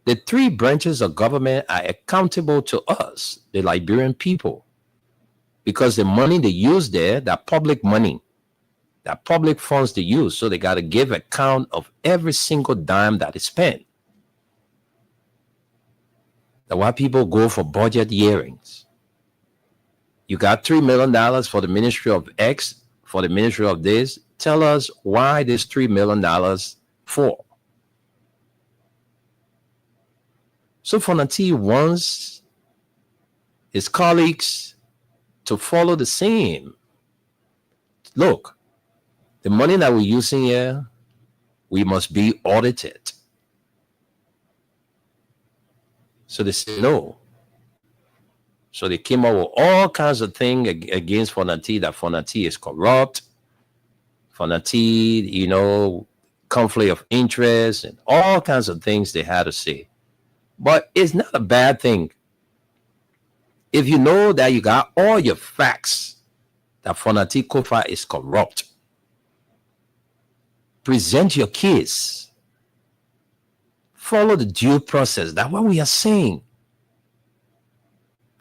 The 3 branches of government are accountable to us, the Liberian people, because the money they use there, that public money, that public funds they use, so they got to give account of every single dime that is spent. That's why people go for budget hearings. You got $3 million for the ministry of X, for the ministry of this. Tell us why this $3 million for. So Fonati wants his colleagues to follow the same. Look, the money that we're using here, we must be audited. So they say no. So they came up with all kinds of things against Fonati, that Fonati is corrupt. Fonati, conflict of interest, and all kinds of things they had to say. But it's not a bad thing. If you know that you got all your facts that Fonati Kofa is corrupt, present your case. Follow the due process. That's what we are saying.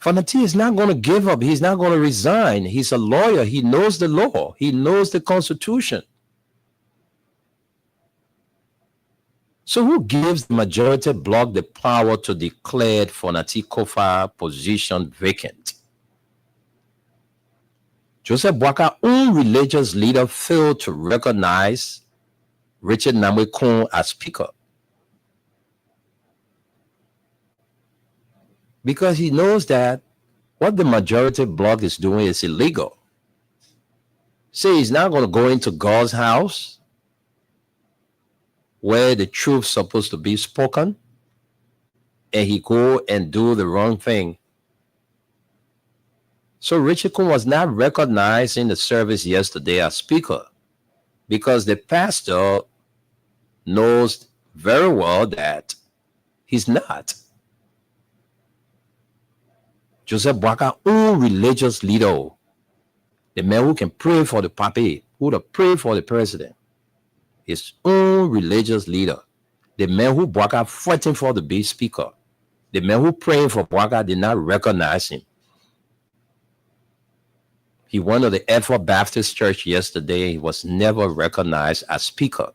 Fonati is not going to give up. He's not going to resign. He's a lawyer. He knows the law. He knows the Constitution. So who gives the majority bloc the power to declare Fonati Kofa position vacant? Joseph Bwaka's own religious leader failed to recognize Richard Namwekun as speaker because he knows that what the majority bloc is doing is illegal. Say he's not going to go into God's house where the truth's supposed to be spoken, and he go and do the wrong thing. So Richard Kun was not recognized in the service yesterday as speaker because the pastor knows very well that he's not. Joseph Bwaka's own religious leader, the man who can pray for the papi, who will pray for the president, his own religious leader, the man who Bwaka fighting for to be speaker, the man who praying for Bwaka did not recognize him. He went to the Effort Baptist Church yesterday. He was never recognized as speaker.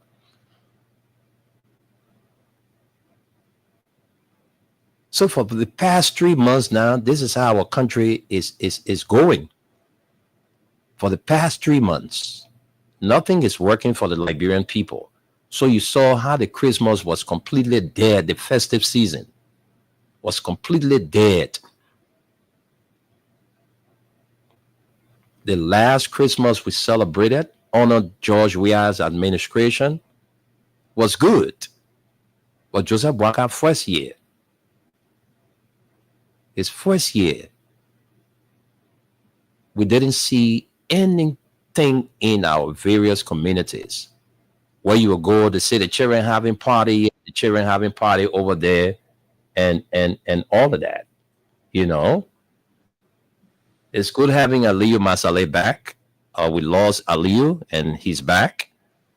So for the past 3 months now, this is how our country is going. For the past 3 months, nothing is working for the Liberian people. So you saw how the Christmas was completely dead. The festive season was completely dead. The last Christmas we celebrated under George Weah's administration was good. But Joseph Boakai his first year, we didn't see anything in our various communities where you will go to see the children having party over there, and all of that. You know, it's good having Aliyu Masale back. We lost Aliyu and he's back.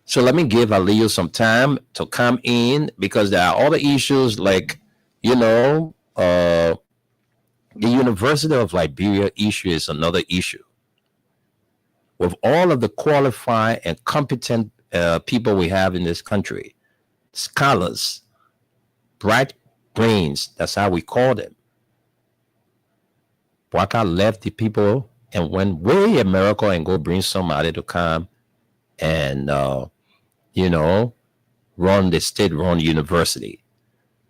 So let me give Aliyu some time to come in, because there are other issues like, the University of Liberia issue is another issue. With all of the qualified and competent people we have in this country, scholars, bright brains, that's how we call them. Boakai left the people and went way America and go bring somebody to come and, run the state-run university.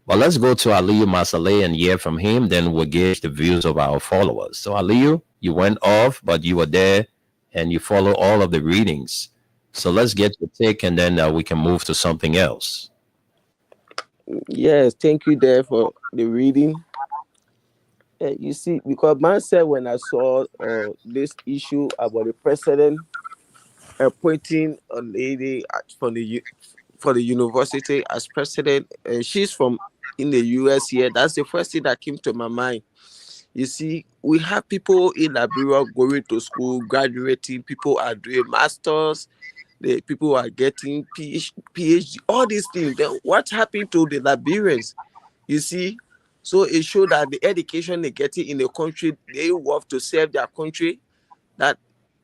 But let's go to Aliyu Masale and hear from him. Then we'll gauge the views of our followers. So Aliyu, you went off, but you were there and you follow all of the readings. So let's get your take, and then we can move to something else. Yes, thank you there for the reading. You see, because man said when I saw this issue about the president appointing a lady for the university as president, and she's from in the US here, that's the first thing that came to my mind. You see, we have people in Liberia going to school, graduating, people are doing masters, the people are getting PhD, all these things. Then what happened to the Liberians? You see, so it showed that the education they're getting in the country, they work to serve their country, that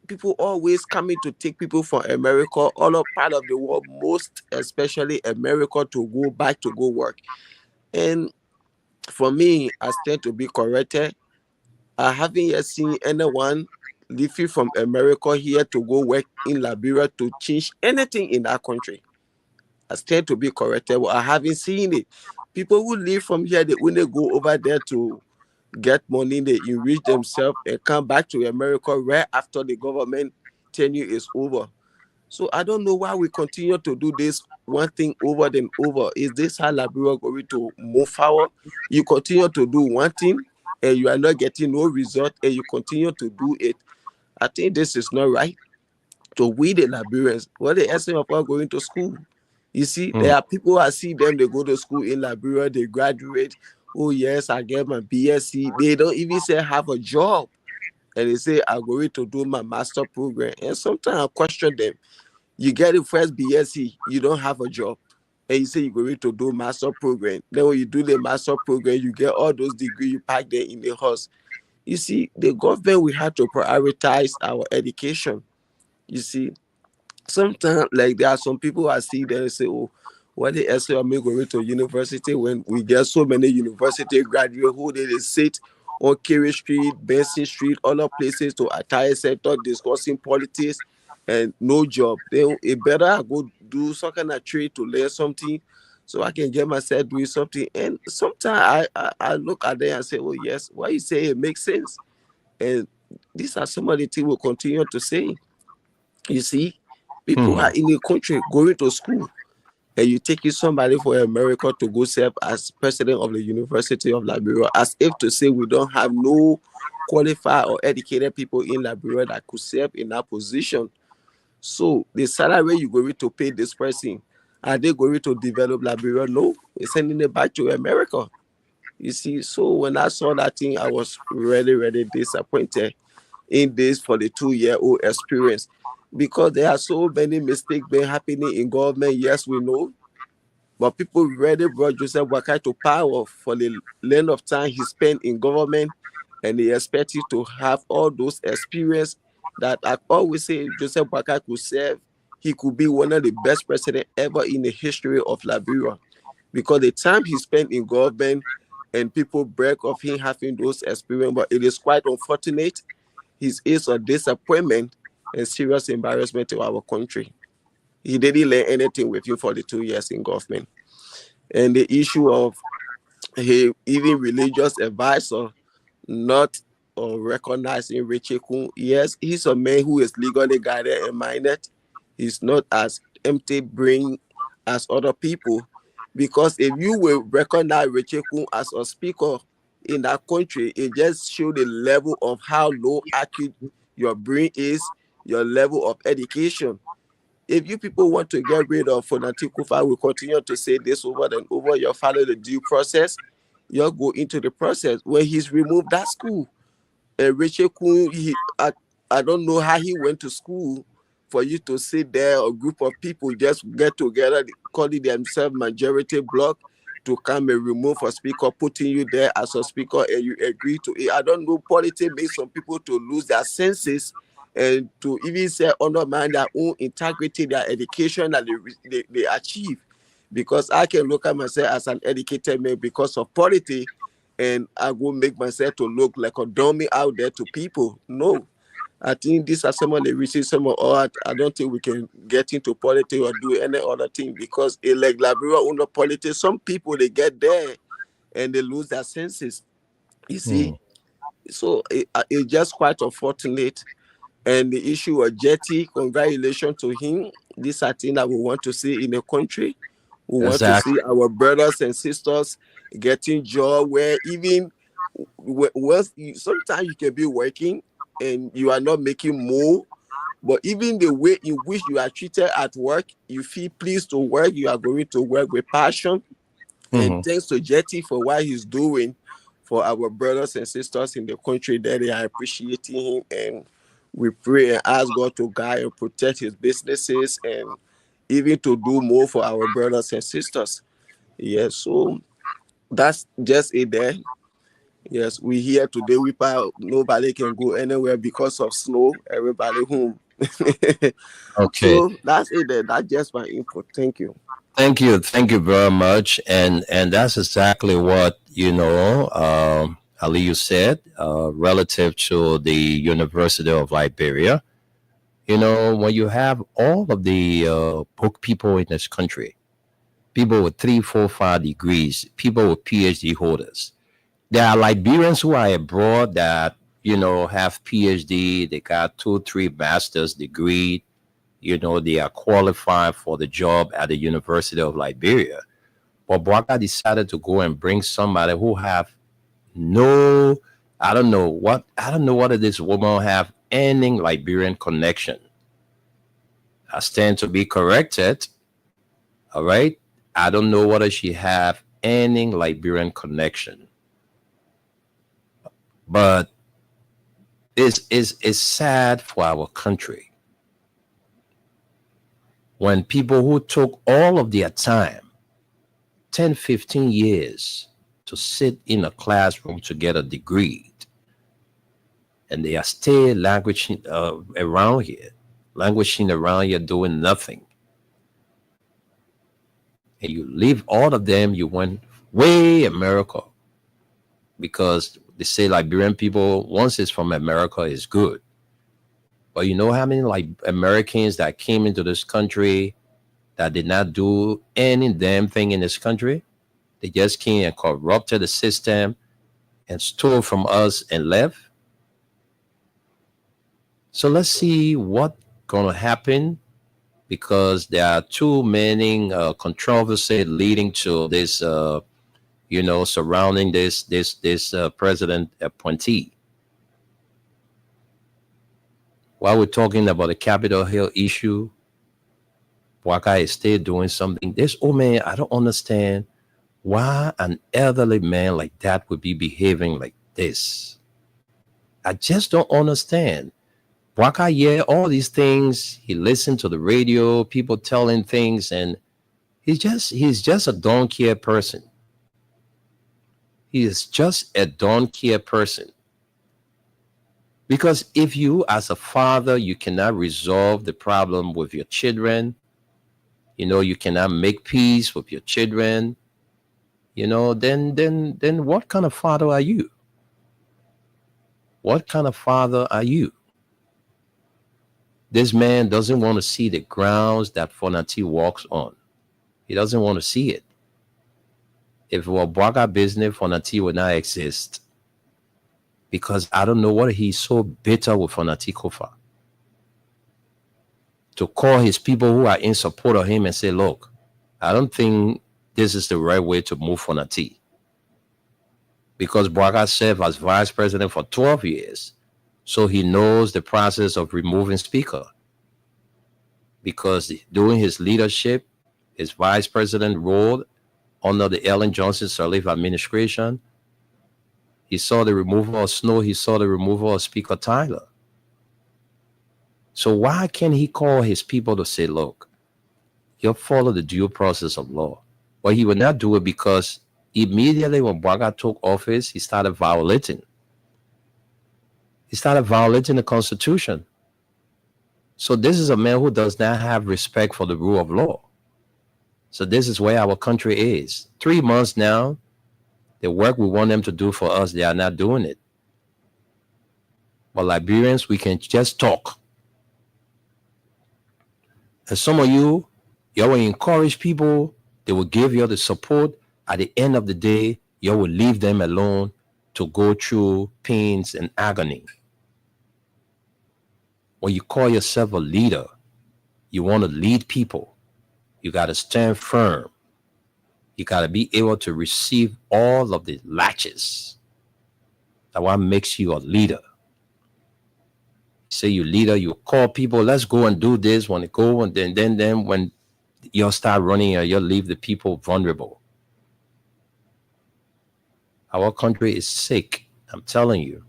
people always coming to take people from America, all of part of the world, most especially America, to go back to go work. And for me, I stand to be corrected. I haven't yet seen anyone leaving from America here to go work in Liberia to change anything in that country. I stand to be corrected, but I haven't seen it. People who leave from here, they only go over there to get money, they enrich themselves and come back to America right after the government tenure is over. So I don't know why we continue to do this one thing over and over. Is this how Liberia going to move forward? You continue to do one thing and you are not getting no result, and you continue to do it. I think this is not right. So we the Liberians, what they asking about going to school? You see, there are people, I see them, they go to school in Liberia, they graduate. Oh yes, I get my BSc. They don't even say have a job. And they say, I'm going to do my master program. And sometimes I question them. You get the first BSc, you don't have a job. And you say you're going to do master program. Then when you do the master program, you get all those degrees, you pack them in the house. You see, the government, we have to prioritize our education. You see, sometimes, like, there are some people I see there and say, oh, what the hell am I going to university when we get so many university graduates who they sit on Kerry Street, Benson Street, other places to attire sector discussing politics and no job. Then it better go do some kind of trade to learn something so I can get myself doing something. And sometimes I look at them and say, oh yes, what you say, it makes sense. And these are some of the things we'll continue to say. You see, people are in the country going to school, and you taking somebody from America to go serve as president of the University of Liberia, as if to say we don't have no qualified or educated people in Liberia that could serve in that position. So the salary you're going to pay this person, are they going to develop Liberia? No, they're sending it back to America. You see, so when I saw that thing, I was really, really disappointed in this for the 2-year-old experience, because there are so many mistakes been happening in government. Yes, we know, but people really brought Joseph Boakai to power for the length of time he spent in government, and they expect you to have all those experience that I always say Joseph Boakai could serve. He could be one of the best presidents ever in the history of Liberia, because the time he spent in government and people brag of him having those experience, but it is quite unfortunate. His is a disappointment and serious embarrassment to our country. He didn't learn anything with you for the 2 years in government. And the issue of he even religious advisor not recognizing Richie Kun. Yes, he's a man who is legally guided and minded. He's not as empty brain as other people. Because if you will recognize Richie Kun as a speaker in that country, it just shows the level of how low IQ your brain is, your level of education. If you people want to get rid of Fonati Kufa, we continue to say this over and over. You follow the due process. You go into the process. When he's removed that school, Richard Kun, I don't know how he went to school for you to sit there, a group of people just get together, calling themselves majority bloc, to come and remove a speaker, putting you there as a speaker, and you agree to it. I don't know, politics makes some people to lose their senses and to even say undermine their own integrity, their education that they achieve. Because I can look at myself as an educated man because of politics, and I will make myself to look like a dummy out there to people. No. I think these are some of the reasons, I don't think we can get into politics or do any other thing, because like Liberia under politics, some people, they get there and they lose their senses. You see? So it's just quite unfortunate. And the issue of Jetty, congratulations to him. These are things that we want to see in the country. We want to see our brothers and sisters getting job where even sometimes you can be working and you are not making more, but even the way in which you are treated at work, you feel pleased to work, you are going to work with passion. And thanks to Jetty for what he's doing for our brothers and sisters in the country, that they are appreciating him, and we pray and ask God to guide and protect his businesses and even to do more for our brothers and sisters. Yes, so that's just it there. Yes, we here today. Nobody can go anywhere because of snow. Everybody home. Okay. So that's it there. That's just my input. Thank you. Thank you very much. And that's exactly what Ali, you said relative to the University of Liberia. When you have all of the book people in this country, people with 3, 4, 5 degrees, people with PhD holders. There are Liberians who are abroad that, have PhD, they got 2, 3 master's degree, they are qualified for the job at the University of Liberia. But Bwaka decided to go and bring somebody who have no, I don't know whether this woman have any Liberian connection. I stand to be corrected. All right. I don't know whether she have any Liberian connection. But it's sad for our country when people who took all of their time, 10, 15 years, to sit in a classroom to get a degree, and they are still languishing around here doing nothing. And you leave all of them, you went way America, because they say Liberian people, once it's from America, is good. But you know how many Americans that came into this country that did not do any damn thing in this country? They just came and corrupted the system and stole from us and left. So let's see what's going to happen, because there are too many controversy leading to this, surrounding this president appointee. While we're talking about the Capitol Hill issue, Bwaka is still doing something. This old man, I don't understand why an elderly man like that would be behaving like this. I just don't understand. Bwaka, yeah, all these things, he listened to the radio, people telling things, and he's just a don't care person. He is just a don't care person. Because if you, as a father, you cannot resolve the problem with your children, you cannot make peace with your children, then what kind of father are you? What kind of father are you? This man doesn't want to see the grounds that Fonati walks on. He doesn't want to see it. If it were Bwaka business, Fonati would not exist. because I don't know what he's so bitter with Fonati Kofa. To call his people who are in support of him and say, look, I don't think this is the right way to move Fonati. Because Bwaga served as vice president for 12 years, so he knows the process of removing speaker. Because during his leadership, his vice president role under the Ellen Johnson Sirleaf administration, he saw the removal of Snow, he saw the removal of Speaker Tyler. So why can't he call his people to say, look, you'll follow the due process of law? Well, he would not do it because immediately when Bwaga took office, he started violating. He started violating the Constitution. So this is a man who does not have respect for the rule of law. So this is where our country is. 3 months now, the work we want them to do for us, they are not doing it. But Liberians, we can just talk. And some of you will encourage people, they will give you the support. At the end of the day, you will leave them alone to go through pains and agony. When you call yourself a leader, you want to lead people, you got to stand firm. You got to be able to receive all of the latches. That's what makes you a leader. Say you're leader, you call people, let's go and do this. When it go, and then when you'll start running, you'll leave the people vulnerable. Our country is sick. I'm telling you,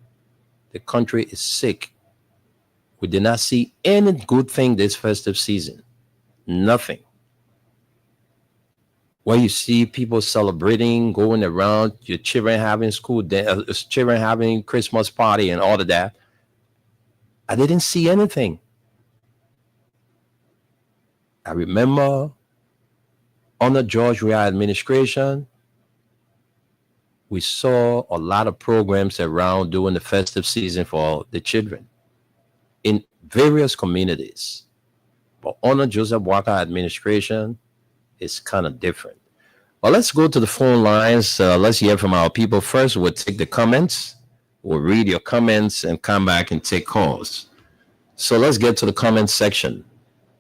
the country is sick. We did not see any good thing this festive season. Nothing. Where you see people celebrating, going around, your children having children having Christmas party and all of that. I didn't see anything. I remember under George Weah administration, we saw a lot of programs around during the festive season for the children in various communities. But under Joseph Bwaga administration, it's kind of different. Well, let's go to the phone lines. Let's hear from our people first. We'll take the comments. We'll read your comments and come back and take calls. So let's get to the comment section.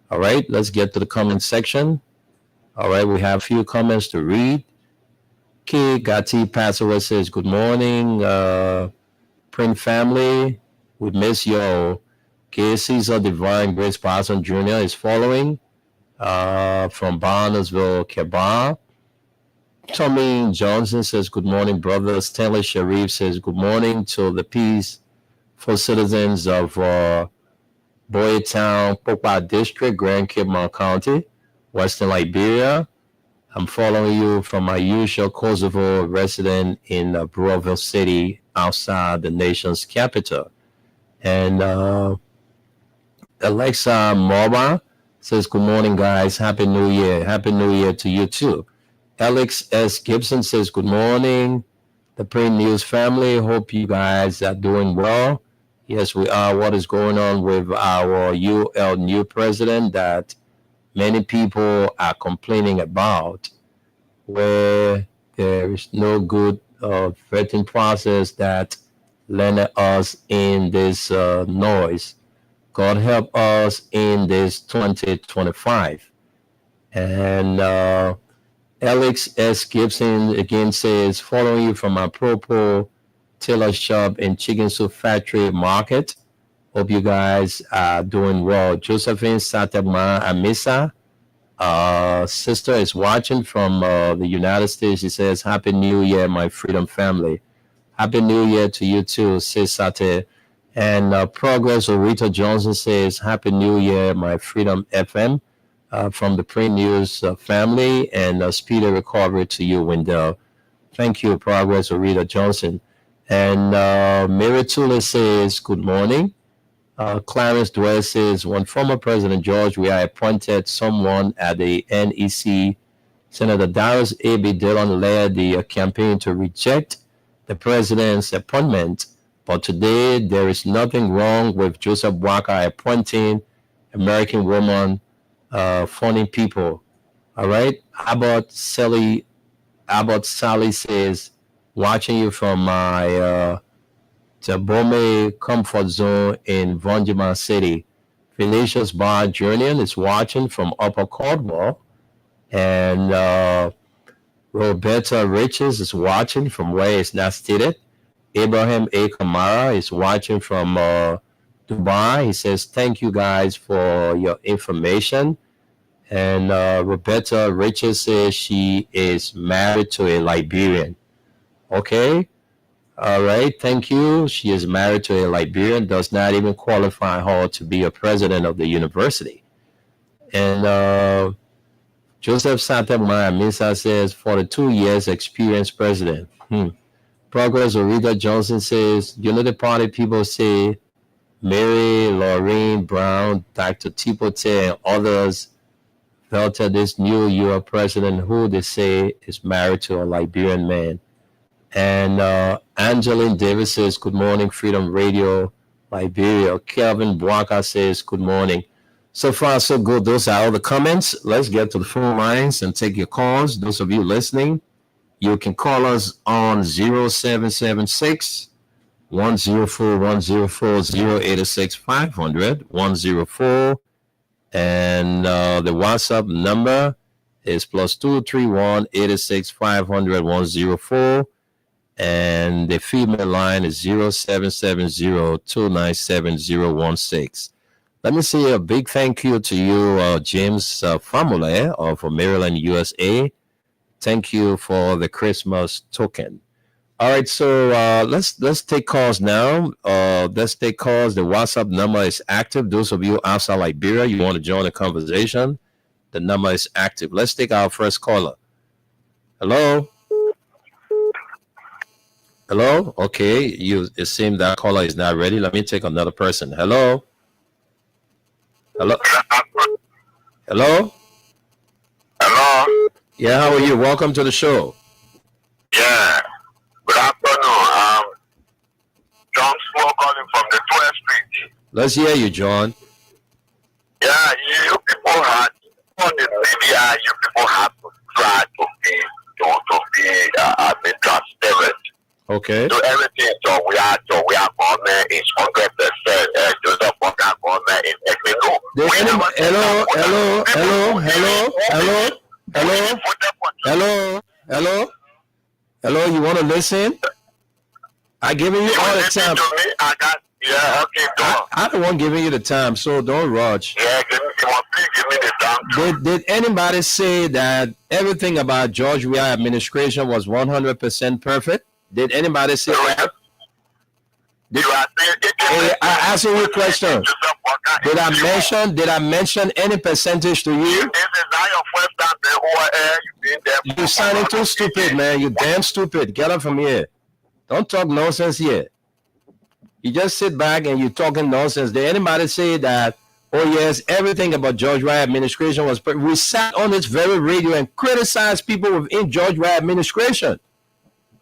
All right, let's get to the comment section. All right, we have a few comments to read. K. Gati Passover says, good morning, Print family. We miss you. K. Caesar Divine Grace Parson Jr. is following from Barnesville, Kebar. Tommy Johnson says, good morning, brother. Stanley Sharif says, good morning to the peaceful citizens of Boytown, Popa District, Grand Cape Mount County, Western Liberia. I'm following you from my usual Kosovo resident in Brownsville City, outside the nation's capital. And Alexa Moba says, good morning, guys. Happy New Year. Happy New Year to you, too. Alex S. Gibson says, good morning, the Printnews family. Hope you guys are doing well. Yes, we are. What is going on with our UL new president that many people are complaining about, where there is no good vetting process that landed us in this noise. God help us in this 2025. And Alex S. Gibson again says, following you from my Propo tailor shop and chicken soup factory market. Hope you guys are doing well. Josephine Satama Amisa, sister, is watching from the United States. She says, Happy New Year, my freedom family. Happy New Year to you too, sis Sate. And Progress Orita Johnson says, Happy New Year, my freedom FM. From the Printnews family, and speedy recovery to you, Wendell. Thank you, Progress Orita Johnson. And Mary Tula says, good morning. Clarence Dwell says, when former President George Weah appointed someone at the NEC, Senator Darius A.B. Dillon led the campaign to reject the president's appointment. But today, there is nothing wrong with Joseph Bwaga appointing American woman funny people. All right. Abbott Sally says, watching you from my Tabome Comfort Zone in Vonjima City. Felicia's Bar Junior is watching from Upper Caldwell. And Roberta Riches is watching from where it's not stated. Abraham A. Kamara is watching from Dubai. He says, thank you guys for your information. And Roberta Riches says she is married to a Liberian. Okay. All right. Thank you. She is married to a Liberian, does not even qualify her to be a president of the university. And Joseph Santa Maria Misa says, 42 years experienced president. Progress Orita Johnson says, you know, the party people say Mary Lorraine Brown, Dr. Tipote, and others filter this new US president who they say is married to a Liberian man. And Angeline Davis says, good morning, Freedom Radio, Liberia. Kelvin Buaka says, good morning. So far, so good. Those are all the comments. Let's get to the phone lines and take your calls. Those of you listening, you can call us on 0776 104 104 086 500 104. And the WhatsApp number is +231 86 500 104. And the female line is 0770 297 016. Let me say a big thank you to you, James Famule of Maryland, USA. Thank you for the Christmas token. All right, so let's take calls now. Let's take calls. The WhatsApp number is active. Those of you outside Liberia, you want to join the conversation, the number is active. Let's take our first caller. Hello? Hello? Okay, it seems that caller is not ready. Let me take another person. Hello? Hello? Hello? Hello? Yeah, how are you? Welcome to the show. Yeah. Good afternoon. John Small calling from the 12th Street. Let's hear you, John. Yeah, you people had on the media. You people have to try to be transparent. Okay. So everything we are government is 100%. Joseph Walker government is hello. Hello. You want to listen? I'm giving you all the time. I don't want giving you the time, so don't rush. Yeah, please give me the time. Did anybody say that everything about George Weah administration was 100% perfect? Did anybody say that? I asked you a question. Did I mention any percentage to you? This is not your first time. You sounding too stupid, man. You damn stupid. Get up from here. Don't talk nonsense here. You just sit back and you're talking nonsense. Did anybody say that, oh yes, everything about George Weah administration was perfect? We sat on this very radio and criticized people within George Weah administration.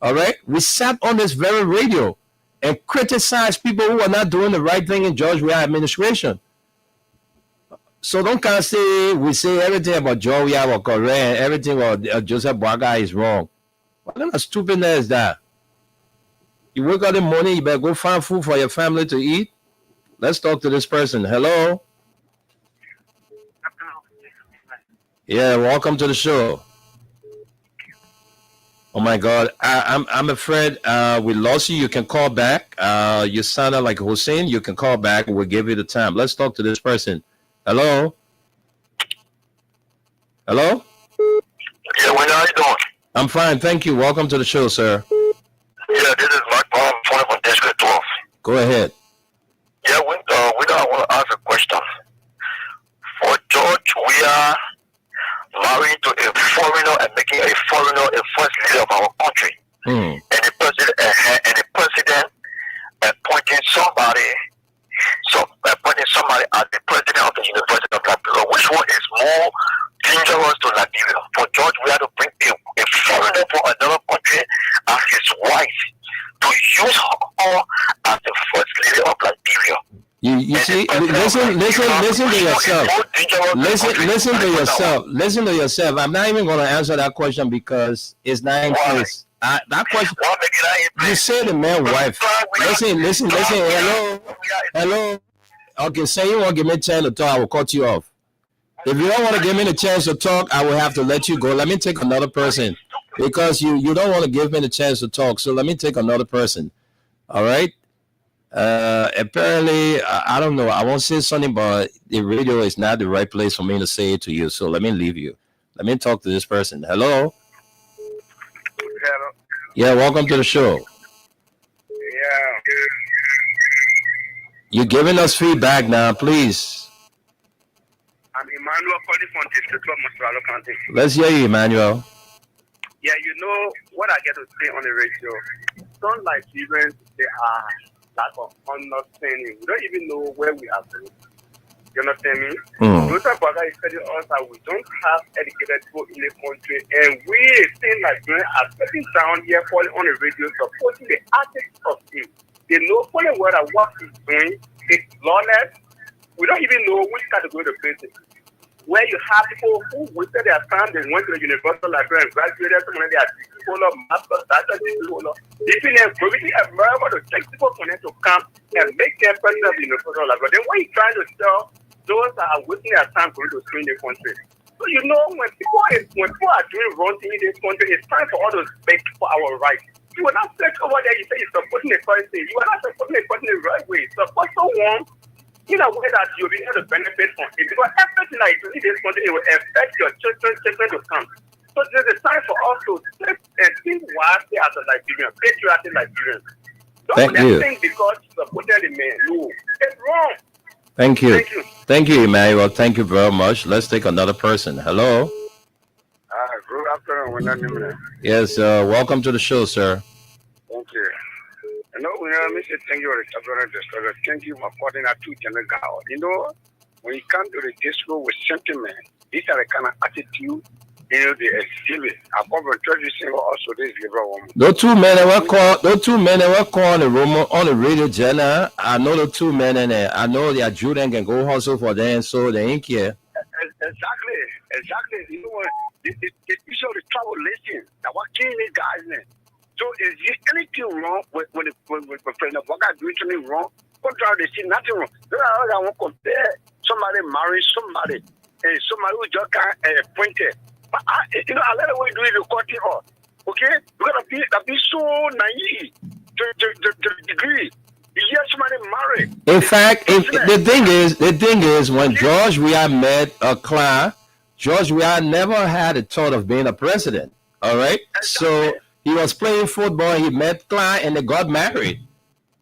All right? We sat on this very radio and criticize people who are not doing the right thing in George Weah administration. So don't kind of say we say everything about George Weah was correct and everything about Joseph Boaga is wrong. What kind of stupidness is that? You wake up in the morning, you better go find food for your family to eat. Let's talk to this person. Hello? Yeah, welcome to the show. Oh my God, I'm afraid we lost you. You can call back. You sounded like Hussein. You can call back. We'll give you the time. Let's talk to this person. Hello? Hello? Yeah, what are you doing? I'm fine, thank you. Welcome to the show, sir. Yeah, this is Mike Brown, from District 12. Go ahead. Yeah, we want to ask a question. For George, we are married to a foreigner and making a foreigner a first leader of our country. And the president appointing somebody as the president of the University of Liberia. Which one is more dangerous to Liberia? For George, we have to bring a foreigner from another country as his wife to use her as the first leader of Liberia. You see, listen to yourself. Listen to yourself. I'm not even going to answer that question because it's not in place. That question. What make it You say the man wife. Listen. Hello. Okay, say you won't give me a chance to talk, I will cut you off. If you don't want to give me the chance to talk, I will have to let you go. Let me take another person because you don't want to give me the chance to talk. So let me take another person. All right. Apparently, I don't know. I won't say something, but the radio is not the right place for me to say it to you. So let me leave you. Let me talk to this person. Hello. Hello. Yeah, welcome to the show. Yeah. You're giving us feedback now, please. I'm Emmanuel calling from District of Mostralo County. Let's hear you, Emmanuel. Yeah, you know what I get to say on the radio. Some Nigerians, they are lack of understanding. We don't even know where we are going. You understand me? Those brother is telling us that we don't have educated people in the country, and we still Nigerians are sitting down here calling on the radio supporting the ethics of him. They know fully well that what he's doing is lawless. We don't even know which category to place it. Where you have people who wasted their time, they went to the universal library and graduated, some of them are degree master's, bachelor's degree holder. They feel they're probably America to take people from them to come and make them president of the universal library. Then what you trying to tell those that are wasting their time going to screen the country? So you know when people are doing wrong things in this country, it's time for all to speak for our rights. You will not search over there, you say you're supporting the person. You are not supporting the person the right way. Support someone in a way that you'll be able to benefit from it. Because everything that you do in this country, it will affect your children to come. So there's a time for us to sit and think wisely as a Nigerian, patriotic Nigerians. Don't think because you supported the man. No, it's wrong. Thank you. Thank you, Emmanuel. Thank you very much. Let's take another person. Hello. Good afternoon. Yes, welcome to the show, sir. Thank you. You know, thank you thank you for calling out to General. You know, when you come to the disco with sentiment, these are the kind of attitude, you know, they exhibit. I come from church saying also this liberal woman. Those two men that were called on the radio channel. I know the two men and I know their children can go hustle for them, so they ain't care. Exactly. You know, the issue of the travel listing, that what killing these guys in. So is there anything wrong when President Boga doing something wrong? Contrary, they see nothing wrong. I want to compare somebody marry somebody and somebody who just got appointed. But you know, a lot of way do it to cut it off. Okay? Because that be so naive to the degree. You hear somebody marry. In fact, the thing is, when George Weah met Clark, George Weah never had a thought of being a president. All right? Exactly. So he was playing football, he met Clark, and they got married.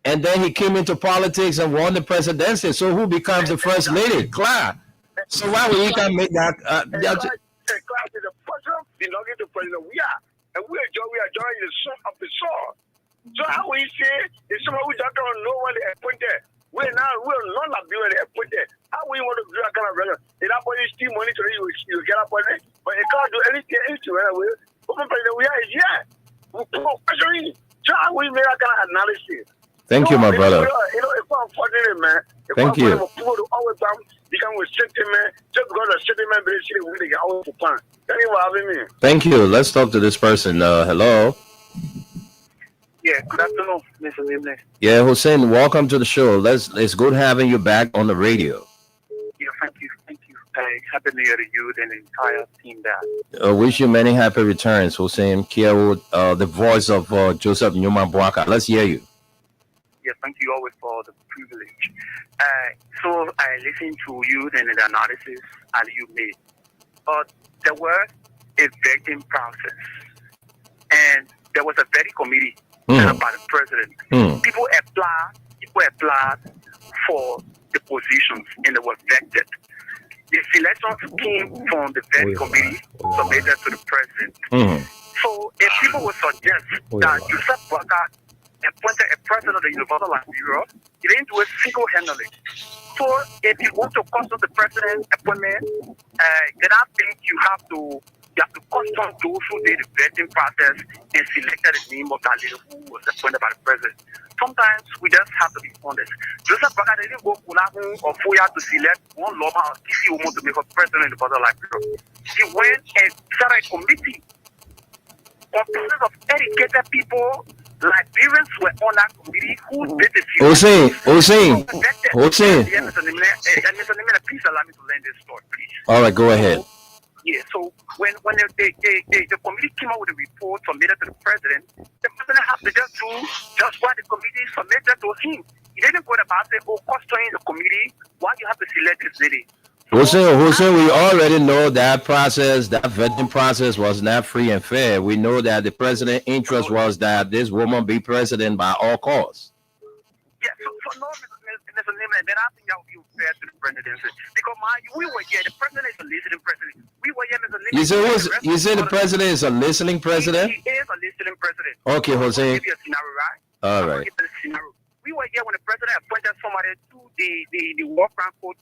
And then he came into politics and won the presidency. So who becomes the first lady? Clark. So why would he can make that? Clark is the person belonging to President Weah. And we are joining the son of the soul. So how will you say if someone who don't know when they appointed? We're not like appointed. How will you want to do that kind of record? If that body steal money to you get appointed, but you can't do anything right away. President Weah is here. So how will you make that kind of analysis? Thank you, my brother. You know, if I'm fortunate, man. Thank you. People to always become with sentiment just because of sentiment, but they will get out of plan. Thank you for having me. Thank you. Let's talk to this person. Hello. Yeah, good afternoon, Mr. Nimne. Yeah, Hussein, welcome to the show. It's good having you back on the radio. Yeah, thank you. Happy New Year to you and the entire team there. Wish you many happy returns, Hussein Kiawood, the voice of Joseph Newman Boaka. Let's hear you. Yeah, thank you always for the privilege. So I listened to you and the analysis that you made. But there was a vetting process, and there was a vetting committee by the president. People applied for the positions, and they were vetted. The selections came from the vetting committee submitted to the president. So if people would suggest that Joseph Boaka appointed a president of the Universal Library, he didn't do it single-handedly. So if you want to custom the president's appointment, then I think you have to custom those who did the vetting process and selected the name of that lady who was appointed by the president. Sometimes we just have to be honest. Joseph Boaka didn't go or Foya to select one lawman or TC woman to make a president of the Universal Library. He went and started a committee thousands of educated people, Liberians were on that committee who did the Hussein. Please allow me to learn this story, please. All right, go ahead. Yeah, so when the committee came out with a report submitted to the president had to just do just what the committee submitted to him. He didn't go about saying, questioning the committee, why you have to select this lady. Hussein, we already know that process, that vetting process was not free and fair. We know that the president's interest was that this woman be president by all costs. Yeah, so no, Mr. Neiman, then I think that would be fair to the presidency. Because we were here, the president is a listening president. We were here, Mr. Neiman. You say the president is a listening president? He is a listening president. Okay, Jose. I'll give you a scenario, right? All right. We were here when the president appointed somebody to the War Crime Code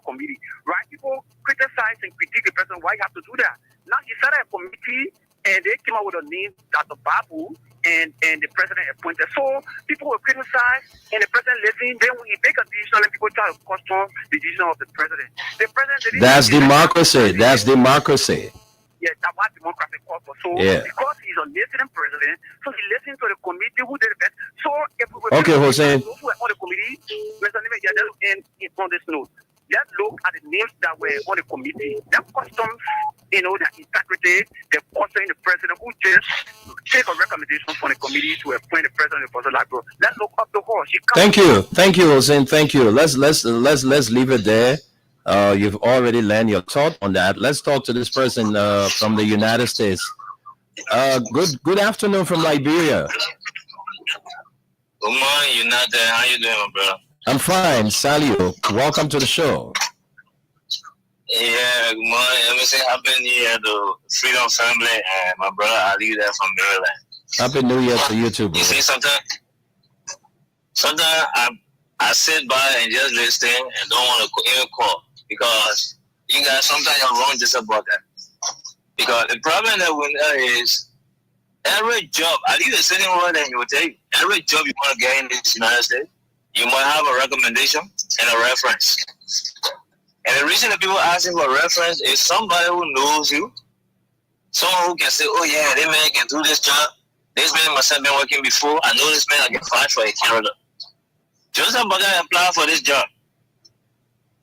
committee, right? People criticize and critique the president. Why you have to do that? Now he started a committee, and they came out with a name, Dr. Babu, and the president appointed. So people will criticize, and the president listening. Then when he make a decision, and people try to question the decision of the president. The president. That's democracy. That's democracy. Yeah, that's what democracy calls for. So because he's a listening president, so he listened to the committee who did the best. So if we were Jose. those who were on the committee, Mr. Nime, just end on this note. Let's look at the names that were on the committee. That customs, the integrity, the questioning the president who just take a recommendation from the committee to appoint the president of the library. Let's look up the horse. Thank you, Hussein. Thank you. Let's leave it there. You've already learned your thought on that. Let's talk to this person from the United States. Good afternoon from Liberia. Good morning, United. How you doing, my brother? I'm fine. Salio, welcome to the show. Yeah, good morning. Let me say Happy New Year to Freedom Family and my brother Ali there from Maryland. Happy New Year to you too, bro. You see, sometimes I sit by and just listen and don't want to even call because you guys sometimes you're wrong just about that. Because the problem that we know is every job, I leave the sitting word and you will take every job you want to get in this United States, you might have a recommendation and a reference. And the reason that people asking for a reference is somebody who knows you, someone who can say, oh yeah, this man can do this job. This man must have been working before. I know this man, I can fight for a Canada. Joseph Baga applied for this job.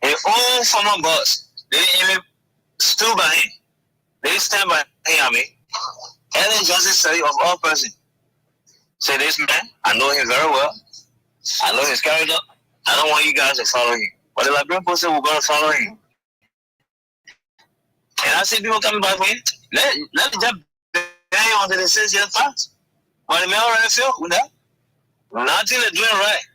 His own former boss, they didn't even stood by him. They stand by him, I mean. And then Joseph said, of all persons, say this man, I know him very well. I know his character. I don't want you guys to follow him. But the Liberian person we're going to follow him. And I see people coming back for him. Let the job bang onto the 6 years past. But the man already feel with that. Nothing they're doing right.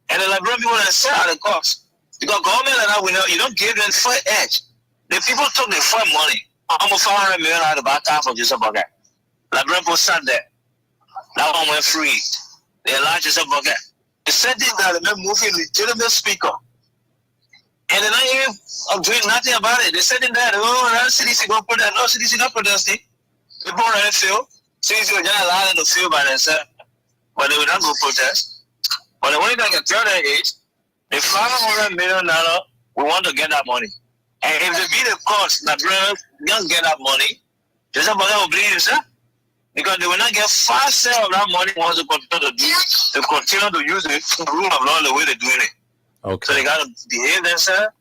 And the Liberian people that sell at the cost. Because government like that, we know you don't give them full edge. The people took the full money. Almost 500 million out of the back half of Joseph Baga. Liberian people sat there. That one went free. They allowed Joseph Baga. They said this guy, they're moving legitimate speaker. And they're not even doing nothing about it. They said in there, oh, that CDC going to put that. No, CDC not protesting. People already feel. CDC will just allow them to feel by themselves. But they will not go protest. But the only thing I can tell them is, the $500 million, we want to get that money. And if they be the cost, that just get that money, just about that will bleed himself. Because they will not get 5 cents of that money once they continue to use the rule of law the way they're doing it. Okay. So they got to behave themselves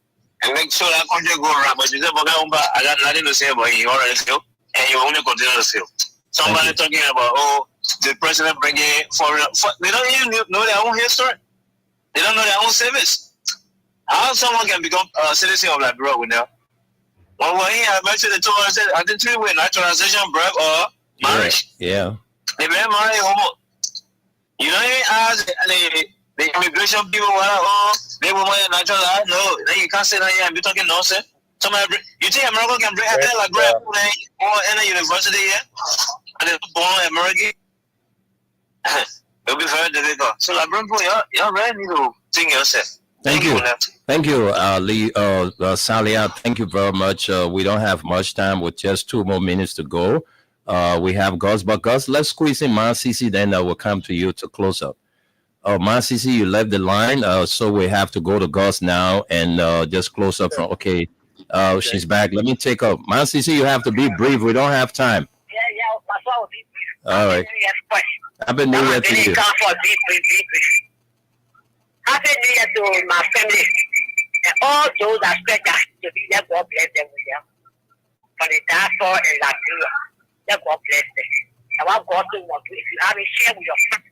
and make sure that country go around. But you say, I got nothing to say about it. You already failed, and you only continue to fail. Somebody talking about, oh, the president bringing foreign. They don't even know their own history. They don't know their own service. How someone can become a citizen of Liberia with them? Well, I mentioned the 2 I think 3 way naturalization, birth, or marriage. Yeah. They may marry homo. You don't even ask the immigration people, they will want naturalized. No, then you can't say that here and be talking nonsense. You think America can bring a like or any university here? And they're born American? It'll be very difficult. So, like, you really need to think yourself. Thank you. Thank you, Lee, Salia. Thank you very much. We don't have much time with just 2 more minutes to go. We have Gus, but Gus, let's squeeze in Masisi, then I will come to you to close up. Masisi, you left the line, so we have to go to Gus now and just close up from, okay, she's back. Let me take up. Masisi, you have to be brief. We don't have time. will be brief. All right. New Year's first. Happy New Year to you. For be brief. Happy New Year to my family and all those that expect us to be there. God bless them with them. For the diaspora in Liberia, let God bless them. And what God will want to, if you have a share with your friends,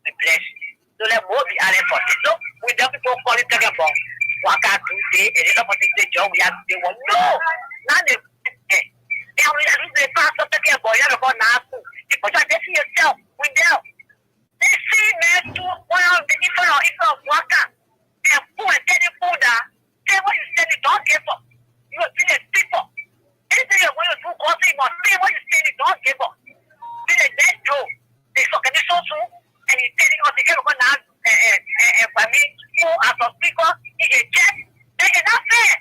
be blessed. So let more be added for it. So with the people calling talking about what I do say, and the opposite job we have to do. No, not the. And we have to do the pastor talking about you about now. Because you see yourself with them. They see men do one of the different worker. They are poor and getting food. Say what you said, you don't give up. You are seeing people. Anything you're going to do, God say, you must say what you said, you don't give up. Then they let go. They fucking this also. And he's telling us again, we're going to by me, who as a speaker, in a church, they cannot fair.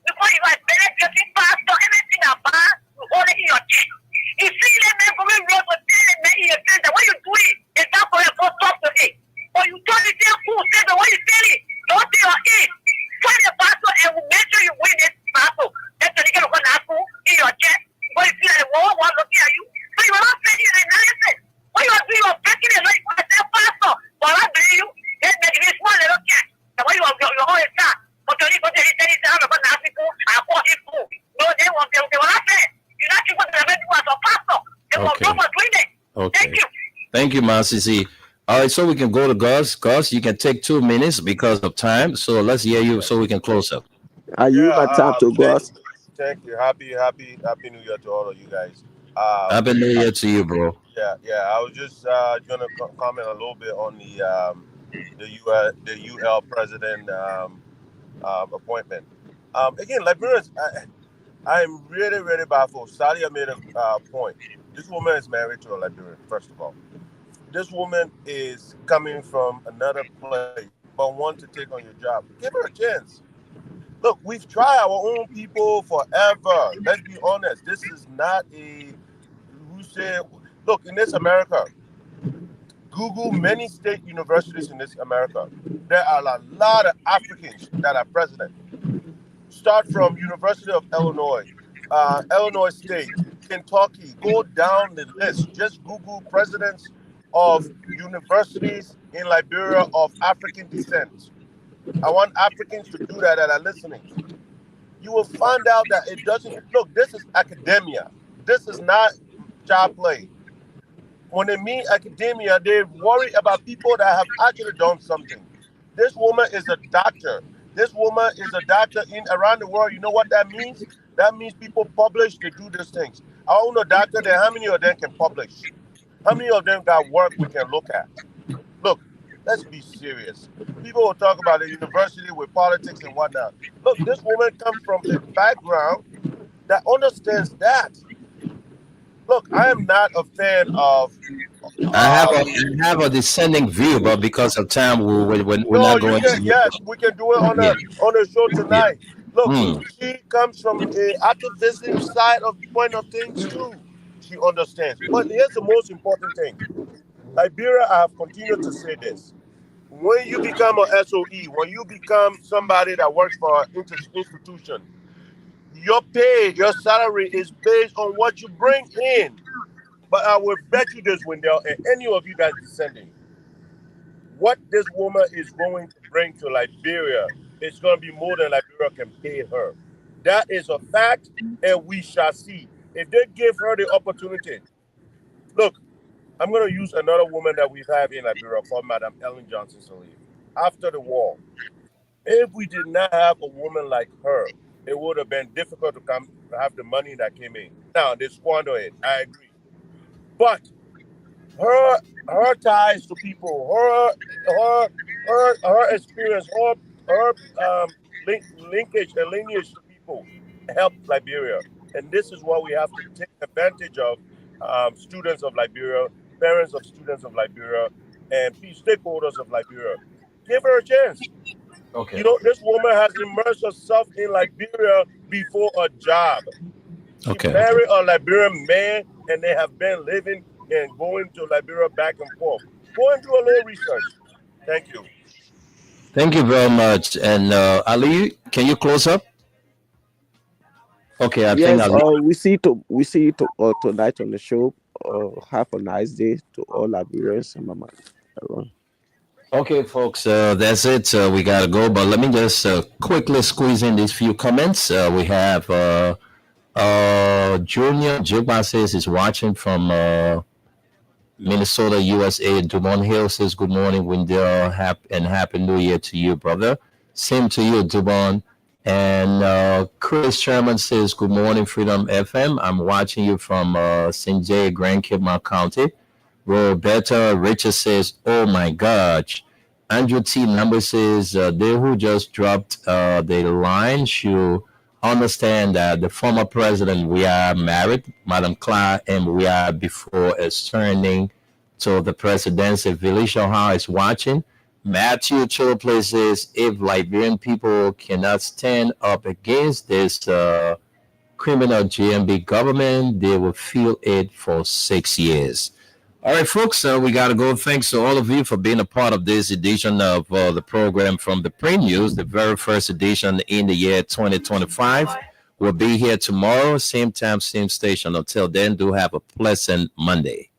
Because you are better getting pastor, everything about you hold it in your chest. You see them men going road for telling men in your face that what you doing is not for your first talk to it. Or you told it there, who said that what you telling, don't say your aid. Find the pastor and we'll make sure you win this battle. That's the nigga going to ask you in your chest. But you feel like the world was looking at you. But you are not saying it and listen. What you are doing, you are breaking the law. You are saying, pastor, but I believe you. Then make it small little cat. And what you are always that. But you go to the city, I'm going to ask people, I want it too. No, they won't not say. You're not going to the as a pastor. They won't go for doing it. Okay. Thank you. Thank you, Masisi. All right, so we can go to Gus. Gus, you can take 2 minutes because of time. So let's hear you so we can close up. Are you my time to go? Thank you. Happy New Year to all of you guys. Happy New Year to you, bro. Yeah. I was just gonna comment a little bit on the UL president appointment. Again, Liberians, I'm really, really baffled. Sadia made a point. This woman is married to a Liberian, first of all. This woman is coming from another place, but wants to take on your job. Give her a chance. Look, we've tried our own people forever. Let's be honest. This is not look, in this America, Google many state universities in this America. There are a lot of Africans that are president. Start from University of Illinois, Illinois State, Kentucky. Go down the list. Just Google presidents of universities in Liberia of African descent. I want Africans to do that are listening. You will find out that it doesn't. Look, this is academia. This is not child play. When they mean academia, they worry about people that have actually done something. This woman is a doctor. This woman is a doctor around the world. You know what that means? That means people publish, they do these things. I own a doctor there. How many of them can publish? How many of them got work we can look at? Look, let's be serious. People will talk about the university with politics and whatnot. Look, this woman comes from a background that understands that. Look, I am not a fan of. I have a descending view, but because of time, we're not going to. Yes, we can do it on a show tonight. Look, she comes from the activism side of the point of things too. She understands. But here's the most important thing. Liberia, I have continued to say this. When you become an SOE, when you become somebody that works for an institution, your pay, your salary is based on what you bring in. But I will bet you this, Wendell, and any of you guys descending, what this woman is going to bring to Liberia is going to be more than Liberia can pay her. That is a fact, and we shall see. If they give her the opportunity, look, I'm going to use another woman that we've had in Liberia called Madam Ellen Johnson Sirleaf. After the war, if we did not have a woman like her, it would have been difficult to have the money that came in. Now, they squander it. I agree. But her ties to people, her experience, her linkage and lineage to people helped Liberia. And this is what we have to take advantage of, students of Liberia, parents of students of Liberia, and stakeholders of Liberia. Give her a chance. Okay. You know, this woman has immersed herself in Liberia before a job. She married a Liberian man, and they have been living and going to Liberia back and forth. Go and do a little research. Thank you. Thank you very much. And Ali, can you close up? Okay, I think Yes, I'll. we see you tonight on the show. Have a nice day to all Liberians and Mama. Everyone. Okay, folks, that's it. We gotta go, but let me just quickly squeeze in these few comments. We have Junior Jigba says he's watching from Minnesota, USA. Dumont Hill says, good morning, Wendell, and Happy New Year to you, brother. Same to you, Dumont. And Chris Sherman says, good morning, Freedom FM. I'm watching you from St. J, Grand Kidman County. Roberta Richard says, oh my gosh. Andrew T. Number says, they who just dropped the line should understand that the former president, we are married, Madam Clark, and we are before is turning to the presidency. Felicia Howe is watching. Matthew Cho places, if Liberian people cannot stand up against this criminal GMB government, they will feel it for 6 years. All right, folks, we got to go. Thanks to all of you for being a part of this edition of the program from the Printnews, the very first edition in the year 2025. We'll be here tomorrow, same time, same station. Until then, do have a pleasant Monday.